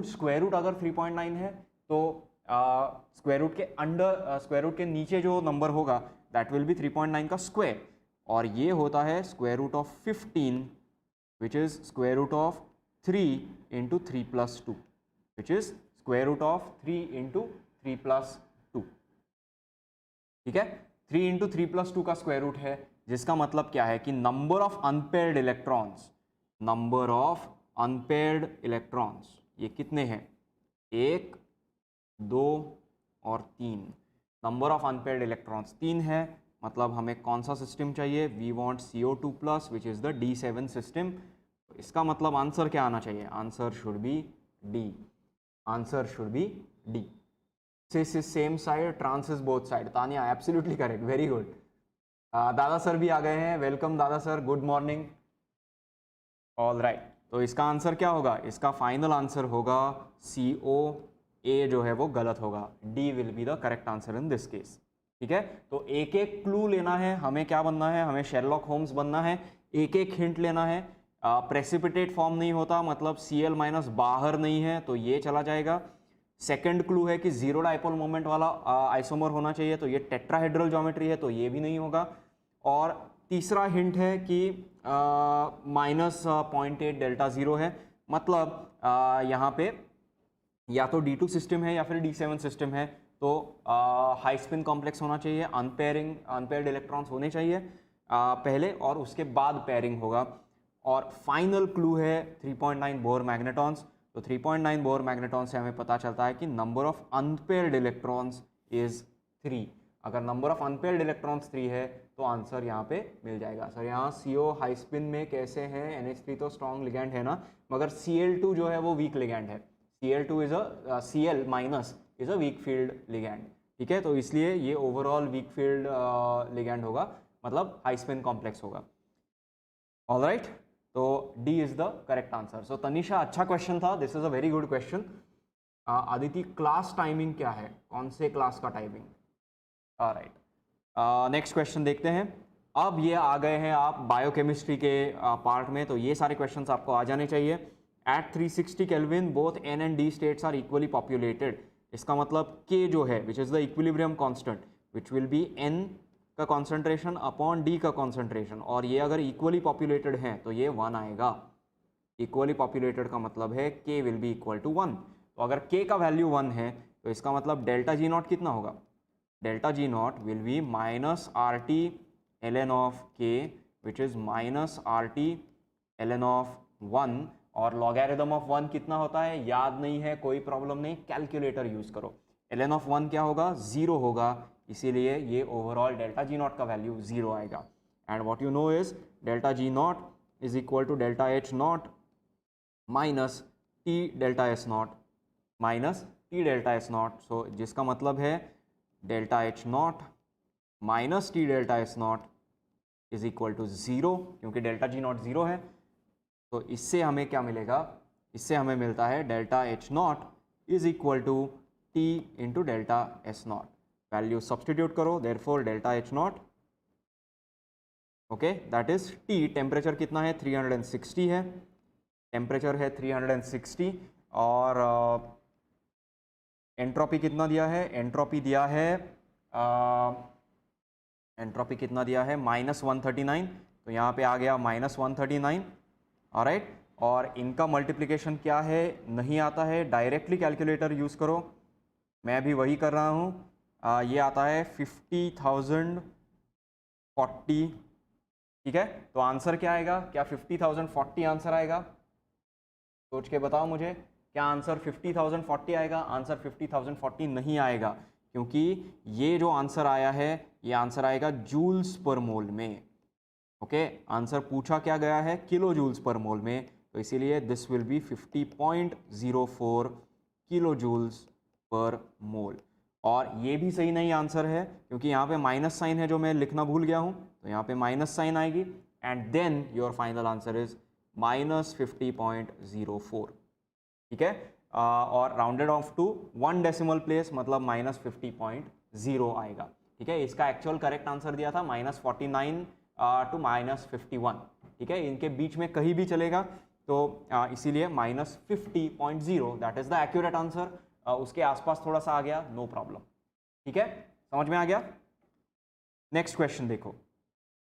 स्क्वायर रूट अगर 3.9 है तो स्क्वायर रूट के अंडर, स्क्वायर रूट के नीचे जो नंबर होगा दैट विल बी 3.9 का स्क्वायर, और ये होता है square root of 15 which is square root of 3 into 3 plus 2 which is square root of 3 into 3 plus 2, ठीक है। 3 इंटू 3 प्लस 2 का स्क्वायर रूट है, जिसका मतलब क्या है कि नंबर ऑफ अनपेयर्ड इलेक्ट्रॉन्स ये कितने हैं, 1 2 और 3। नंबर ऑफ अनपेयर्ड इलेक्ट्रॉन्स 3 है, मतलब हमें कौन सा सिस्टम चाहिए, we want CO2+ which is the D7 system. इसका मतलब आंसर क्या आना चाहिए, answer should be D. cis is same side, trans is both side. Tania absolutely correct, very good. दादा सर भी आ गए हैं, वेलकम दादा sir, good morning. All right, तो इसका आंसर क्या होगा, इसका फाइनल आंसर होगा COA जो है वो गलत होगा, D will be the correct answer in this case, ठीक है। तो एक एक क्लू लेना है, हमें क्या बनना है, हमें शेरलॉक होम्स बनना है, एक एक हिंट लेना है। प्रेसिपिटेट फॉर्म नहीं होता, मतलब Cl- बाहर नहीं है तो ये चला जाएगा। सेकंड क्लू है कि जीरो डाइपोल मोमेंट वाला आइसोमर होना चाहिए, तो ये टेट्राहेड्रल ज्योमेट्री है तो ये भी नहीं होगा। और तीसरा हिंट है कि -0.8 डेल्टा जीरो है, मतलब यहाँ पे या तो D2 सिस्टम है या फिर D7 सिस्टम है, तो हाई स्पिन कॉम्प्लेक्स होना चाहिए, अनपेयर्ड इलेक्ट्रॉन्स होने चाहिए पहले और उसके बाद पेयरिंग होगा। और फाइनल क्लू है 3.9 बोर मैग्नेटॉन्स, तो 3.9 बोर मैग्नेटॉन से हमें पता चलता है कि number of unpaired electrons is 3। अगर नंबर ऑफ अनपेयर्ड इलेक्ट्रॉन्स 3 है तो आंसर यहाँ पे मिल जाएगा। सर यहाँ CO हाई स्पिन में कैसे हैं, NH3 तो स्ट्रॉन्ग लिगैंड है ना, मगर Cl2 जो है वो वीक लिगैंड है, Cl2 is a Cl- is a weak field ligand, ठीक है। तो इसलिए ये ओवरऑल वीक फील्ड लिगैंड होगा, मतलब हाई स्पिन कॉम्प्लेक्स होगा। ऑल राइट, तो D is the correct answer. So Tanisha, अच्छा क्वेश्चन था, this is a very good question. Aditi, class timing क्या है, कौन से क्लास का टाइमिंग। राइट, नेक्स्ट क्वेश्चन देखते हैं। अब ये आ गए हैं आप बायोकेमिस्ट्री के पार्ट में, तो ये सारे क्वेश्चंस आपको आ जाने चाहिए। At 360 kelvin both N and D states are equally populated. इसका मतलब के जो है which is the equilibrium constant which will be N का कॉन्सेंट्रेशन अपॉन डी का कॉन्सेंट्रेशन, और ये अगर इक्वली पॉपुलेटेड हैं तो ये 1 आएगा। इक्वली पॉपुलेटेड का मतलब है के विल बी इक्वल टू 1। तो अगर के का वैल्यू 1 है तो इसका मतलब डेल्टा जी नॉट कितना होगा? Delta G not will be minus R T ln of k which is minus R T ln of 1, और लॉगैरिथम ऑफ 1 कितना होता है याद नहीं है, कोई प्रॉब्लम नहीं, कैलकुलेटर यूज करो। ln ऑफ 1 क्या होगा? 0 होगा, इसीलिए ये ओवरऑल डेल्टा जी नॉट का वैल्यू 0 आएगा। And what you know is delta G naught is equal to delta H naught minus T delta S naught minus T delta S naught. So जिसका मतलब है delta H naught minus T delta S naught is equal to 0, क्योंकि delta G not 0 है। तो इससे हमें क्या मिलेगा? इससे हमें मिलता है delta H naught is equal to T into delta S naught. Value substitute करो, therefore delta H naught okay that is T. Temperature कितना है? 360 है, टेम्परेचर है 360, और एंट्रोपी कितना दिया है? एंट्रोपी दिया है एंट्रोपी कितना दिया है? -139। तो यहाँ पे आ गया -139, ऑलराइट। और इनका मल्टीप्लिकेशन क्या है नहीं आता है, डायरेक्टली कैलकुलेटर यूज़ करो, मैं भी वही कर रहा हूँ। ये आता है 50,040, ठीक है। तो आंसर क्या आएगा? क्या 50,040 आंसर आएगा? सोच के बताओ मुझे, क्या आंसर 50,040 आएगा? आंसर 50,040 नहीं आएगा, क्योंकि ये जो आंसर आया है ये आंसर आएगा जूल्स पर मोल में। ओके आंसर पूछा क्या गया है? किलो जूल्स पर मोल में, तो इसीलिए this will be 50.04 kilojoules per mole. और ये भी सही नहीं आंसर है, क्योंकि यहाँ पे माइनस साइन है जो मैं लिखना भूल गया हूँ, तो यहाँ पे माइनस साइन आएगी, and then your final answer is -50.04, ठीक है। और rounded off to 1 decimal place, मतलब -50.0 आएगा, ठीक है। इसका एक्चुअल करेक्ट आंसर दिया था -49 टू -51, ठीक है। इनके बीच में कहीं भी चलेगा, तो इसीलिए -50.0 that is the accurate answer. उसके आसपास थोड़ा सा आ गया, नो प्रॉब्लम, ठीक है, समझ में आ गया। नेक्स्ट क्वेश्चन देखो,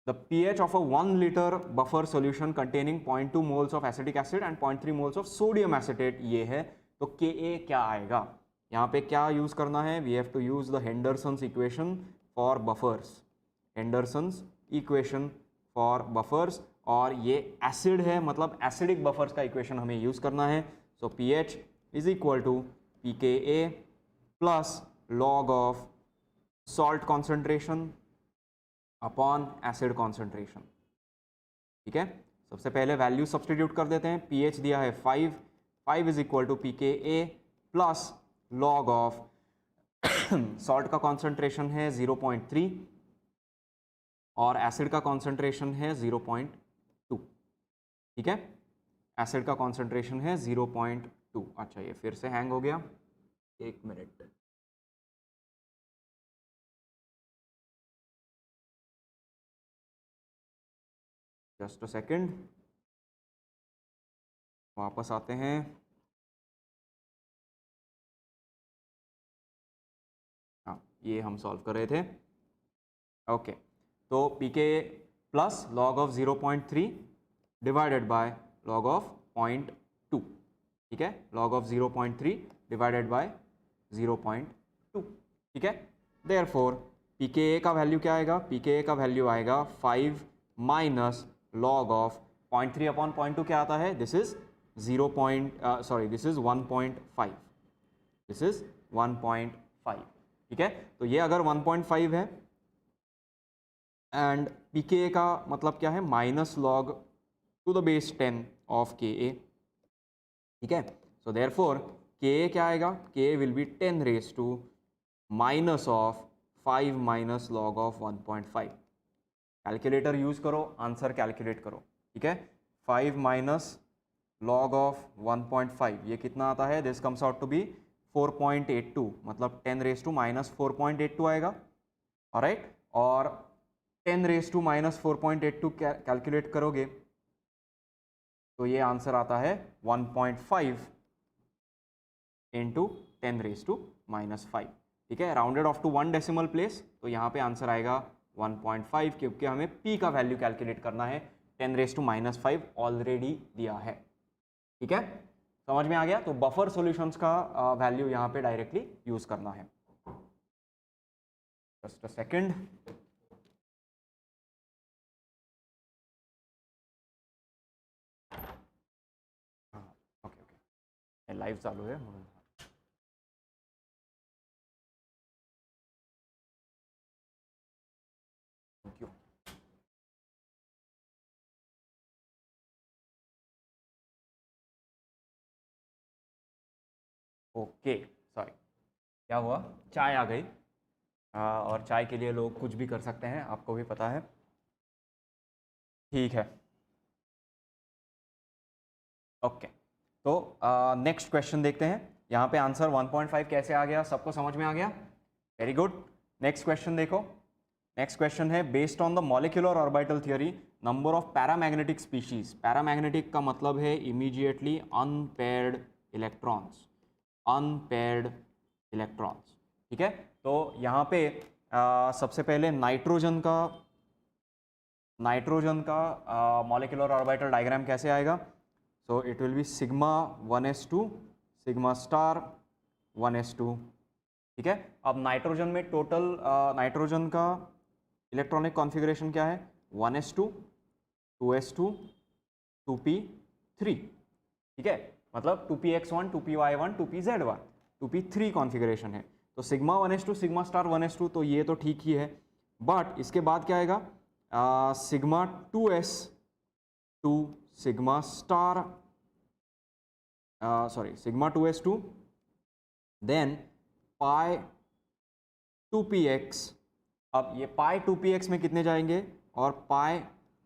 the pH of a 1 liter buffer solution containing 0.2 moles of acetic acid and 0.3 moles of sodium acetate ये है, तो Ka क्या आएगा? यहाँ पे क्या यूज करना है? We have to use the Henderson's equation for buffers, Henderson's equation for buffers, और ये एसिड है, मतलब एसिडिक बफर्स का इक्वेशन हमें यूज करना है। So pH is equal to pKa plus log of salt concentration upon acid concentration, ठीक है। सबसे पहले वैल्यू सब्सटीट्यूट कर देते हैं। pH दिया है 5 is equal to pKa plus log of salt का कॉन्सेंट्रेशन है 0.3 और एसिड का कॉन्सेंट्रेशन है 0.2, ठीक है। एसिड का कॉन्सेंट्रेशन है 0.2। अच्छा ये फिर से हैंग हो गया, एक मिनट, जस्ट अ सेकेंड, वापस आते हैं। हाँ ये हम सॉल्व कर रहे थे, ओके। तो pK plus log of 0.3 divided by log of 0.2, ठीक है, लॉग ऑफ 0.3 डिवाइडेड बाय 0.2, ठीक है। देयरफॉर pKa का वैल्यू क्या आएगा? pKa का वैल्यू आएगा 5 माइनस लॉग ऑफ 0.3 अपॉन 0.2 क्या आता है? दिस इज 1.5, दिस इज 1.5, ठीक है। तो ये अगर 1.5 है एंड pKa का मतलब क्या है? Minus log to the base 10 of Ka, ठीक है। सो देयरफॉर Ka क्या आएगा? Ka will be 10 raise to minus of 5 minus log of 1.5। Calculator use करो, आंसर कैलकुलेट करो, ठीक है। 5 माइनस लॉग ऑफ 1.5 ये कितना आता है? This comes out to be 4.82, मतलब 10 रेज टू माइनस 4.82 आएगा, ऑलराइट। और 10⁻⁻⁴ कैलकुलेट करोगे तो ये आंसर आता है 1.5 इंटू 10⁻⁵, ठीक है, rounded off to 1 decimal place, तो यहाँ पे आंसर आएगा 1.5 क्योंकि हमें p का वैल्यू कैलकुलेट करना है, 10⁻⁵ ऑलरेडी दिया है, ठीक है, समझ में आ गया। तो बफर सॉल्यूशंस का वैल्यू यहाँ पे डायरेक्टली यूज करना है। Just a second, okay okay, live चालू है म्हणून। Thank you. ओके सॉरी, क्या हुआ, चाय आ गई, और चाय के लिए लोग कुछ भी कर सकते हैं, आपको भी पता है, ठीक है, ओके। तो नेक्स्ट क्वेश्चन देखते हैं। यहाँ पे आंसर 1.5 कैसे आ गया, सबको समझ में आ गया, वेरी गुड। नेक्स्ट क्वेश्चन देखो, नेक्स्ट क्वेश्चन है based on the molecular orbital theory number of paramagnetic species. Paramagnetic का मतलब है immediately unpaired electrons, unpaired electrons, ठीक है। तो यहाँ पे सबसे पहले नाइट्रोजन का मॉलिक्यूलर ऑर्बिटल डायग्राम कैसे आएगा, so it will be sigma 1s2 sigma star 1s2, ठीक है। अब नाइट्रोजन में टोटल नाइट्रोजन का इलेक्ट्रॉनिक कॉन्फ़िगरेशन क्या है, 1s2 2s2 2p3, ठीक है, मतलब 2px1 2py1 2pz1 2p3 configuration है। तो sigma 1s2 sigma star 1s2 तो ये तो ठीक ही है, बट इसके बाद क्या आएगा, sigma 2s2 sigma star sigma 2s2 then pi 2px। अब ये पाई 2px में कितने जाएंगे और पाई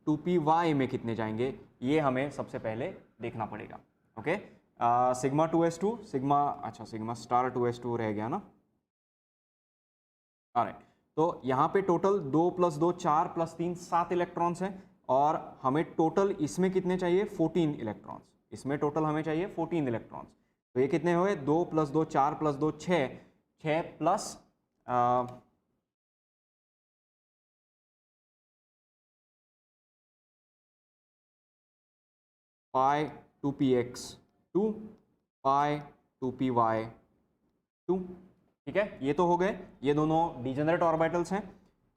2py में कितने जाएंगे, ये हमें सबसे पहले देखना पड़ेगा, ओके। सिग्मा 2s2 सिग्मा, अच्छा सिग्मा स्टार 2s2 रह गया ना, ऑलराइट। तो यहाँ पे टोटल 2 + 2 4 + 3 7 इलेक्ट्रॉन्स हैं, और हमें टोटल इसमें कितने चाहिए 14 इलेक्ट्रॉन्स, इसमें टोटल हमें चाहिए 14 इलेक्ट्रॉन्स। तो ये कितने हुए 2 + 2 4 + 2 6 6 प्लस पाई 2px 2 पाई 2py 2, ठीक है, ये तो हो गए, ये दोनों डिजेनरेट ऑर्बिटल्स हैं।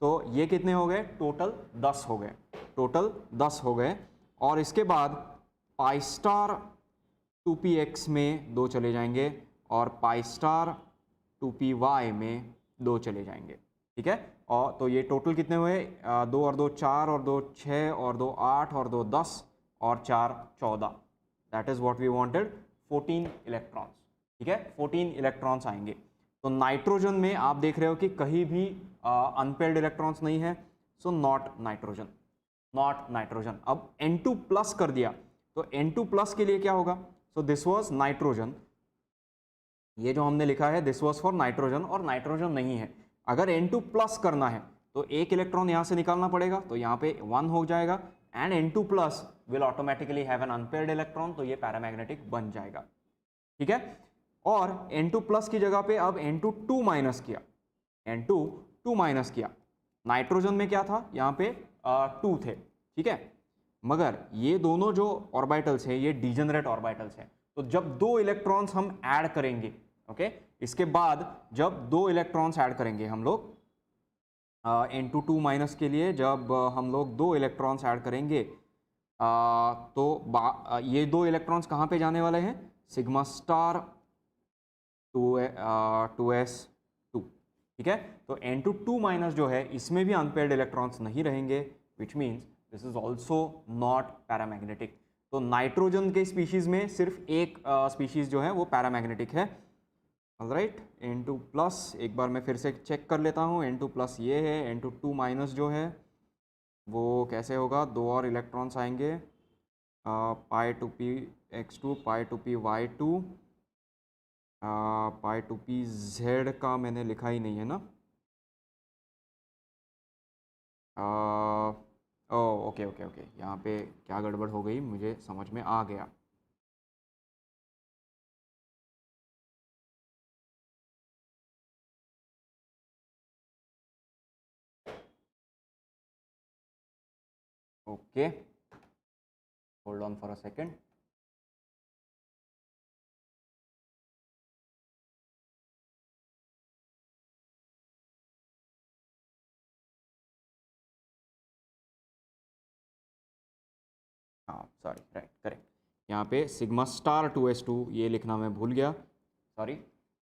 तो ये कितने हो गए, टोटल 10 हो गए, टोटल 10 हो गए। और इसके बाद पाई स्टार 2px में 2 चले जाएंगे और पाई स्टार 2py में 2 चले जाएंगे, ठीक है। और तो ये टोटल कितने हुए, 2 और 2 4 और 2 6 और 2 8 और 2 10 और 4 14, that is what we wanted, 14 electrons, ठीक है, 14 इलेक्ट्रॉन्स आएंगे। तो नाइट्रोजन में आप देख रहे हो कि कहीं भी अनपेयर्ड इलेक्ट्रॉन्स नहीं है, so not nitrogen, not nitrogen. अब N2 प्लस कर दिया तो N2 प्लस के लिए क्या होगा, सो दिस वाज नाइट्रोजन, ये जो हमने लिखा है दिस वाज फॉर नाइट्रोजन, और नाइट्रोजन नहीं है। अगर N2 प्लस करना है तो एक इलेक्ट्रॉन यहाँ से निकालना पड़ेगा, तो यहाँ पे 1 हो जाएगा, and N2 plus will automatically have an unpaired electron, तो ये पैरामैग्नेटिक बन जाएगा, ठीक है। और N2 प्लस की जगह पे अब N2 2 माइनस किया, N2 2 माइनस किया, नाइट्रोजन में क्या था, यहाँ पे 2 थे, ठीक है, मगर ये दोनों जो ऑर्बिटल्स हैं ये डिजेनरेट ऑर्बिटल्स हैं। तो जब 2 इलेक्ट्रॉन्स हम ऐड करेंगे, ओके, इसके बाद जब 2 इलेक्ट्रॉन्स ऐड करेंगे हम लोग N2 2 माइनस के लिए, जब हम लोग 2 इलेक्ट्रॉन्स ऐड करेंगे तो ये 2 इलेक्ट्रॉन्स कहाँ पे जाने वाले हैं, सिग्मा स्टार 2s2, ठीक है। तो N2 2 माइनस जो है इसमें भी अनपेयर्ड इलेक्ट्रॉन्स नहीं रहेंगे, which means this is also not paramagnetic. तो नाइट्रोजन के स्पीशीज में सिर्फ एक स्पीशीज जो है वो पैरामैग्नेटिक है, ऑलराइट। N2 प्लस एक बार मैं फिर से चेक कर लेता हूँ, N2 प्लस ये है, N2 2 माइनस जो है वो कैसे होगा, 2 और इलेक्ट्रॉन्स आएंगे, पाई 2px2 पाई 2py2 पाई 2pz का मैंने लिखा ही नहीं है ना, ओ ओके ओके ओके, यहाँ पे क्या गड़बड़ हो गई मुझे समझ में आ गया। Okay, hold on for a second. हाँ सॉरी, राइट, करेक्ट। यहाँ पे सिग्मा स्टार 2s2 ये लिखना मैं भूल गया, सॉरी।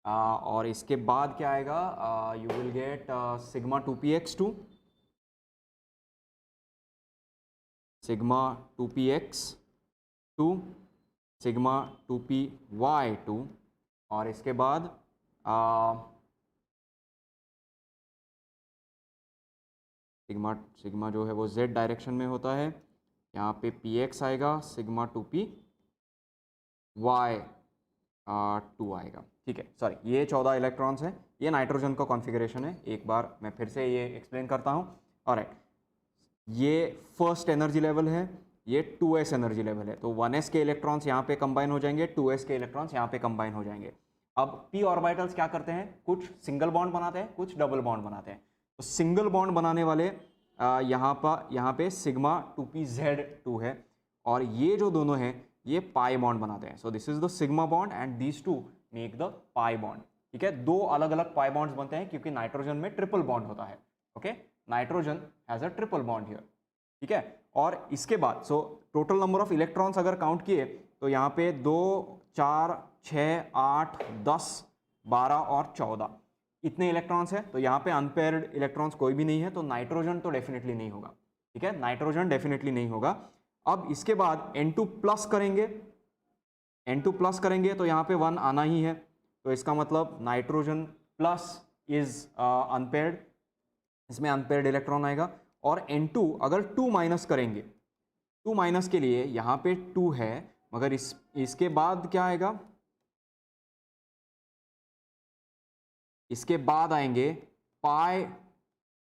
और इसके बाद क्या आएगा, you will get sigma 2px2, sigma 2px2, sigma 2py2, और इसके बाद सिग्मा सिग्मा जो है वो z डायरेक्शन में होता है, यहाँ पे px आएगा, सिग्मा 2p y2 आएगा। ठीक है, सॉरी, ये 14 इलेक्ट्रॉन्स हैं, ये नाइट्रोजन का कॉन्फ़िगरेशन है। एक बार मैं फिर से ये एक्सप्लेन करता हूँ। ऑलराइट, ये फर्स्ट एनर्जी लेवल है, ये 2s एनर्जी लेवल है, तो 1s के इलेक्ट्रॉन्स यहाँ पे कंबाइन हो जाएंगे, 2s के इलेक्ट्रॉन्स यहाँ पे कंबाइन हो जाएंगे। अब p ऑर्बिटल्स क्या करते हैं, कुछ सिंगल बॉन्ड बनाते हैं, कुछ डबल बॉन्ड बनाते हैं। तो सिंगल बॉन्ड बनाने वाले यहाँ पे सिग्मा 2pz2 है, और ये जो दोनों हैं ये पाई बॉन्ड बनाते हैं। सो this is the sigma bond and these two make the pi bond. ठीक है, दो अलग अलग पाई बॉन्ड्स बनते हैं क्योंकि नाइट्रोजन में ट्रिपल बॉन्ड होता है। Okay, nitrogen has a triple bond here. ठीक है, और इसके बाद so total number of electrons अगर काउंट किए तो यहाँ पे 2, 4, 6, 8, 10, 12 और 14 इतने इलेक्ट्रॉन्स हैं। तो यहाँ पे अनपेयर्ड इलेक्ट्रॉन्स कोई भी नहीं है, तो नाइट्रोजन तो डेफिनेटली नहीं होगा। ठीक है, नाइट्रोजन डेफिनेटली नहीं होगा। अब इसके बाद N2 प्लस करेंगे, N2 प्लस करेंगे तो यहाँ पे 1 आना ही है, तो इसका मतलब नाइट्रोजन प्लस इज अनपेयर्ड, इसमें अनपेयर्ड इलेक्ट्रॉन आएगा। और N2 अगर 2 माइनस करेंगे, 2 माइनस के लिए यहाँ पे 2 है, मगर इसके बाद क्या आएगा, इसके बाद आएंगे पाई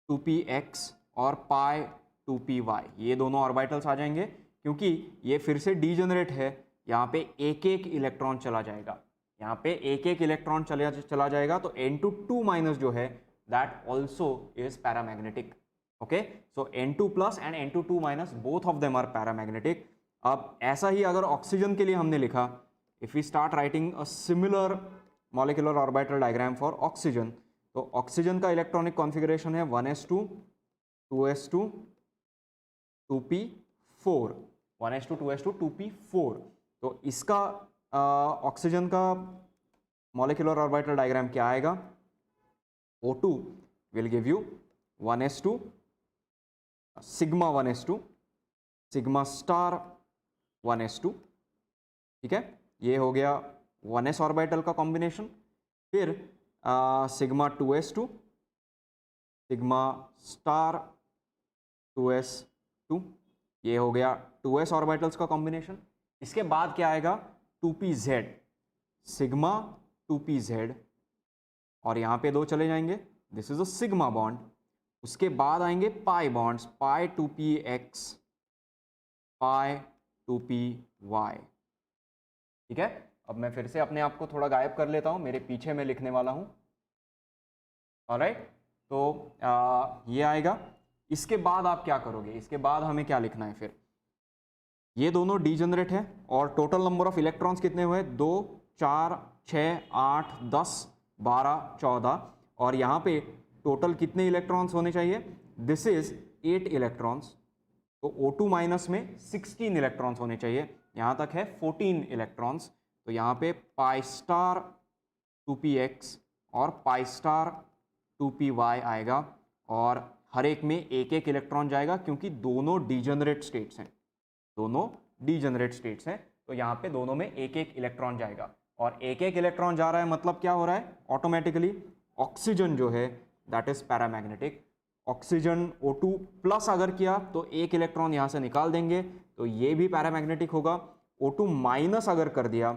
2px और पाई 2py, ये दोनों ऑर्बिटल्स आ जाएंगे। क्योंकि ये फिर से डीजेनरेट है, यहाँ पे एक एक इलेक्ट्रॉन चला जाएगा, यहाँ पे एक एक इलेक्ट्रॉन चला जाएगा, तो N2 2 माइनस जो है that also is paramagnetic. Okay, so N2 plus and N2 2 minus both of them are paramagnetic. अब ऐसा ही अगर ऑक्सीजन के लिए हमने लिखा, if we start writing a similar molecular orbital diagram for oxygen, तो ऑक्सीजन का इलेक्ट्रॉनिक कॉन्फ़िगरेशन है 1s2, 2s2, 2p4, 1s2, 2s2, 2p4। तो इसका ऑक्सीजन का मॉलिक्यूलर ऑर्बिटल डायग्राम क्या आएगा, O2 will give you 1s2, sigma 1s2, sigma star 1s2। ठीक है, ये हो गया 1s ऑर्बिटल का कॉम्बिनेशन। फिर sigma 2s2, sigma star 2s2, ये हो गया 2s ऑर्बिटल्स का कॉम्बिनेशन। इसके बाद क्या आएगा, 2pz, सिग्मा 2pz, और यहाँ पे 2 चले जाएंगे, this is a sigma bond. उसके बाद आएंगे पाई बॉन्ड्स, पाई 2px, पाई 2py। ठीक है, अब मैं फिर से अपने आप को थोड़ा गायब कर लेता हूँ, मेरे पीछे मैं लिखने वाला हूँ। ऑलराइट, तो ये आएगा। इसके बाद आप क्या करोगे, इसके बाद हमें क्या लिखना है फिर, ये दोनों डीजेनरेट है और टोटल नंबर ऑफ इलेक्ट्रॉन्स कितने हुए, 2, 4, 6, 8, 10, 12, 14, और यहाँ पे टोटल कितने इलेक्ट्रॉन्स होने चाहिए, दिस इज 8 इलेक्ट्रॉन्स। तो O2 माइनस में 16 इलेक्ट्रॉन्स होने चाहिए, यहाँ तक है 14 इलेक्ट्रॉन्स। तो यहाँ पे पाई स्टार 2px और पाई स्टार 2py आएगा, और हर एक में एक एक इलेक्ट्रॉन जाएगा क्योंकि दोनों डीजेनरेट स्टेट्स हैं, दोनों डीजेनरेट स्टेट्स हैं। तो यहाँ पे दोनों में एक एक इलेक्ट्रॉन जाएगा, और एक एक इलेक्ट्रॉन जा रहा है मतलब क्या हो रहा है, ऑटोमेटिकली ऑक्सीजन जो है that is paramagnetic. Oxygen O2 plus अगर किया तो एक इलेक्ट्रॉन यहाँ से निकाल देंगे, तो ये भी पैरामैग्नेटिक होगा। O2 माइनस अगर कर दिया,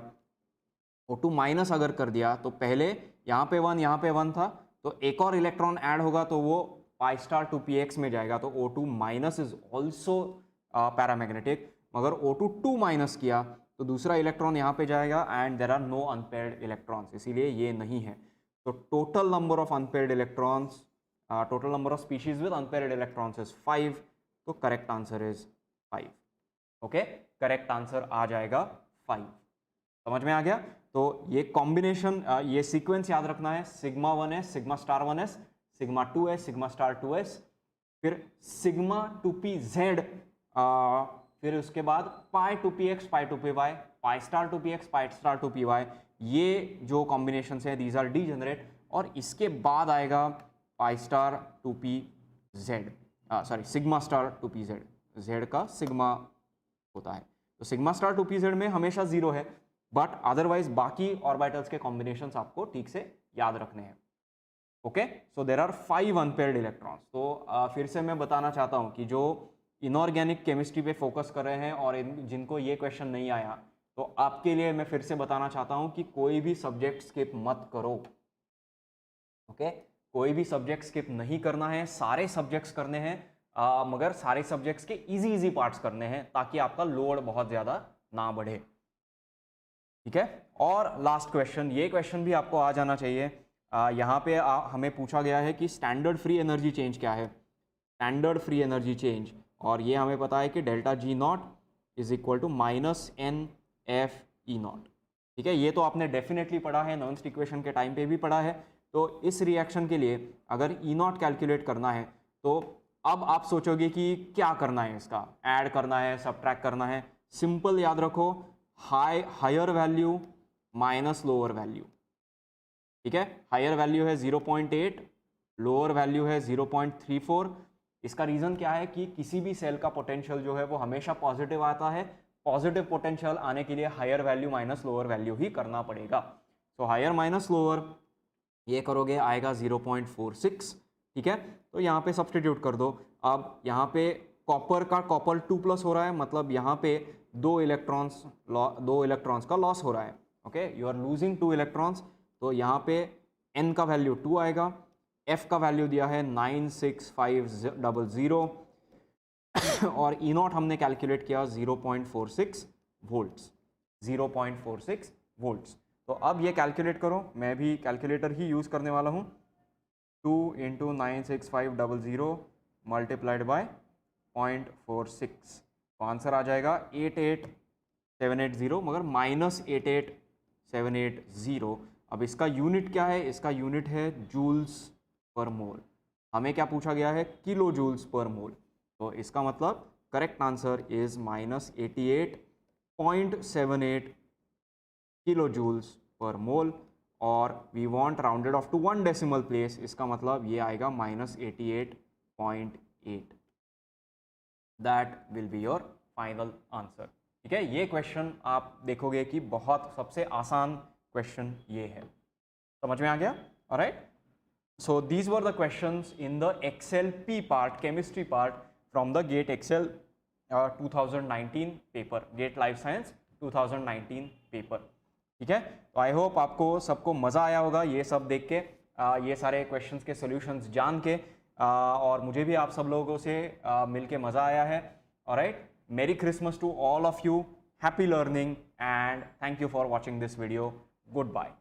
O2 माइनस अगर कर दिया तो पहले यहाँ पे 1 यहाँ पे 1 था, तो एक और इलेक्ट्रॉन ऐड होगा तो वो पाई स्टार 2px में जाएगा तो O2 minus is also paramagnetic, मगर O2 2 माइनस किया तो दूसरा इलेक्ट्रॉन यहाँ पे जाएगा and there are no unpaired electrons, इसीलिए ये नहीं है। तो total number of unpaired electrons, total number of species with unpaired electrons is 5, तो correct answer is 5। Okay, correct answer आ जाएगा 5। समझ में आ गया? तो ये कॉम्बिनेशन, ये सीक्वेंस याद रखना है, sigma 1s, sigma star 1s, sigma 2s, sigma star 2s, फिर सिग्मा 2pz, फिर उसके बाद पाई 2px, पाई 2py, pi star 2px, pi star 2py, ये जो कॉम्बिनेशन है दीज आर डीजेनरेट, और इसके बाद आएगा pi star 2pz, sorry sigma star 2pz, z का सिग्मा होता है। तो सिग्मा स्टार 2pz में हमेशा 0 है, बट अदरवाइज बाकी ऑर्बिटल्स के कॉम्बिनेशंस आपको ठीक से याद रखने हैं। Okay, so there are 5 unpaired electrons. तो फिर से मैं बताना चाहता हूँ कि जो इनऑर्गेनिक केमिस्ट्री पे फोकस कर रहे हैं और जिनको ये क्वेश्चन नहीं आया, तो आपके लिए मैं फिर से बताना चाहता हूँ कि कोई भी सब्जेक्ट स्किप मत करो। ओके, कोई भी सब्जेक्ट स्किप नहीं करना है, सारे सब्जेक्ट्स करने हैं, मगर सारे सब्जेक्ट्स के इजी पार्ट्स करने हैं ताकि आपका लोड बहुत ज़्यादा ना बढ़े। ठीक है, और लास्ट क्वेश्चन, ये क्वेश्चन भी आपको आ जाना चाहिए। यहाँ पे हमें पूछा गया है कि स्टैंडर्ड फ्री एनर्जी चेंज क्या है, स्टैंडर्ड फ्री एनर्जी चेंज, और ये हमें पता है कि delta G naught is equal to minus N F E naught. ठीक है, ये तो आपने डेफिनेटली पढ़ा है, नॉन्स्ट इक्वेशन के टाइम पे भी पढ़ा है। तो इस रिएक्शन के लिए अगर ई नॉट कैलकुलेट करना है तो अब आप सोचोगे कि क्या करना है, इसका ऐड करना है, सब्ट्रैक्ट करना है। सिंपल याद रखो, higher value minus lower value. ठीक है, हायर वैल्यू है 0.8, लोअर वैल्यू है 0.34। इसका रीजन क्या है कि किसी भी सेल का पोटेंशियल जो है वो हमेशा पॉजिटिव आता है। पॉजिटिव पोटेंशियल आने के लिए higher value minus lower value ही करना पड़ेगा। तो हायर माइनस लोअर ये करोगे आएगा 0.46। ठीक है, तो यहाँ पे सब्सटीट्यूट कर दो। अब यहाँ पे कॉपर का कॉपर 2+ हो रहा है, मतलब यहाँ पे 2 इलेक्ट्रॉन्स का लॉस हो रहा है। Okay, you are losing 2 electrons, तो यहाँ पे n का वैल्यू 2 आएगा, f का वैल्यू दिया है 96500 और ई नॉट हमने कैलकुलेट किया 0.46 वोल्ट्स, 0.46 वोल्ट्स। तो अब ये कैलकुलेट करो, मैं भी कैलकुलेटर ही यूज़ करने वाला हूँ। 2 × 96500 मल्टीप्लाइड बाय 0.46, तो आंसर आ जाएगा 88780, मगर -88780। अब इसका यूनिट क्या है? इसका यूनिट है जूल्स पर मोल। हमें क्या पूछा गया है? किलो जूल्स पर मोल। तो इसका मतलब correct answer is -88.78 kilojoules per mole, और we want rounded off to 1 decimal place. इसका मतलब ये आएगा -88.8। That will be your final answer. ठीक है, ये क्वेश्चन आप देखोगे कि बहुत सबसे आसान क्वेश्चन ये है। समझ में आ गया? Alright, so these were the questions in the XL P part, chemistry part from the GATE XL 2019 paper, GATE life science 2019 paper. ठीक है, तो आई होप आपको सबको मज़ा आया होगा ये सब देख के, ये सारे क्वेश्चंस के सॉल्यूशंस जान के, और मुझे भी आप सब लोगों से मिल के मज़ा आया है। Alright, merry Christmas to all of you, happy learning, and thank you for watching this video. Good bye.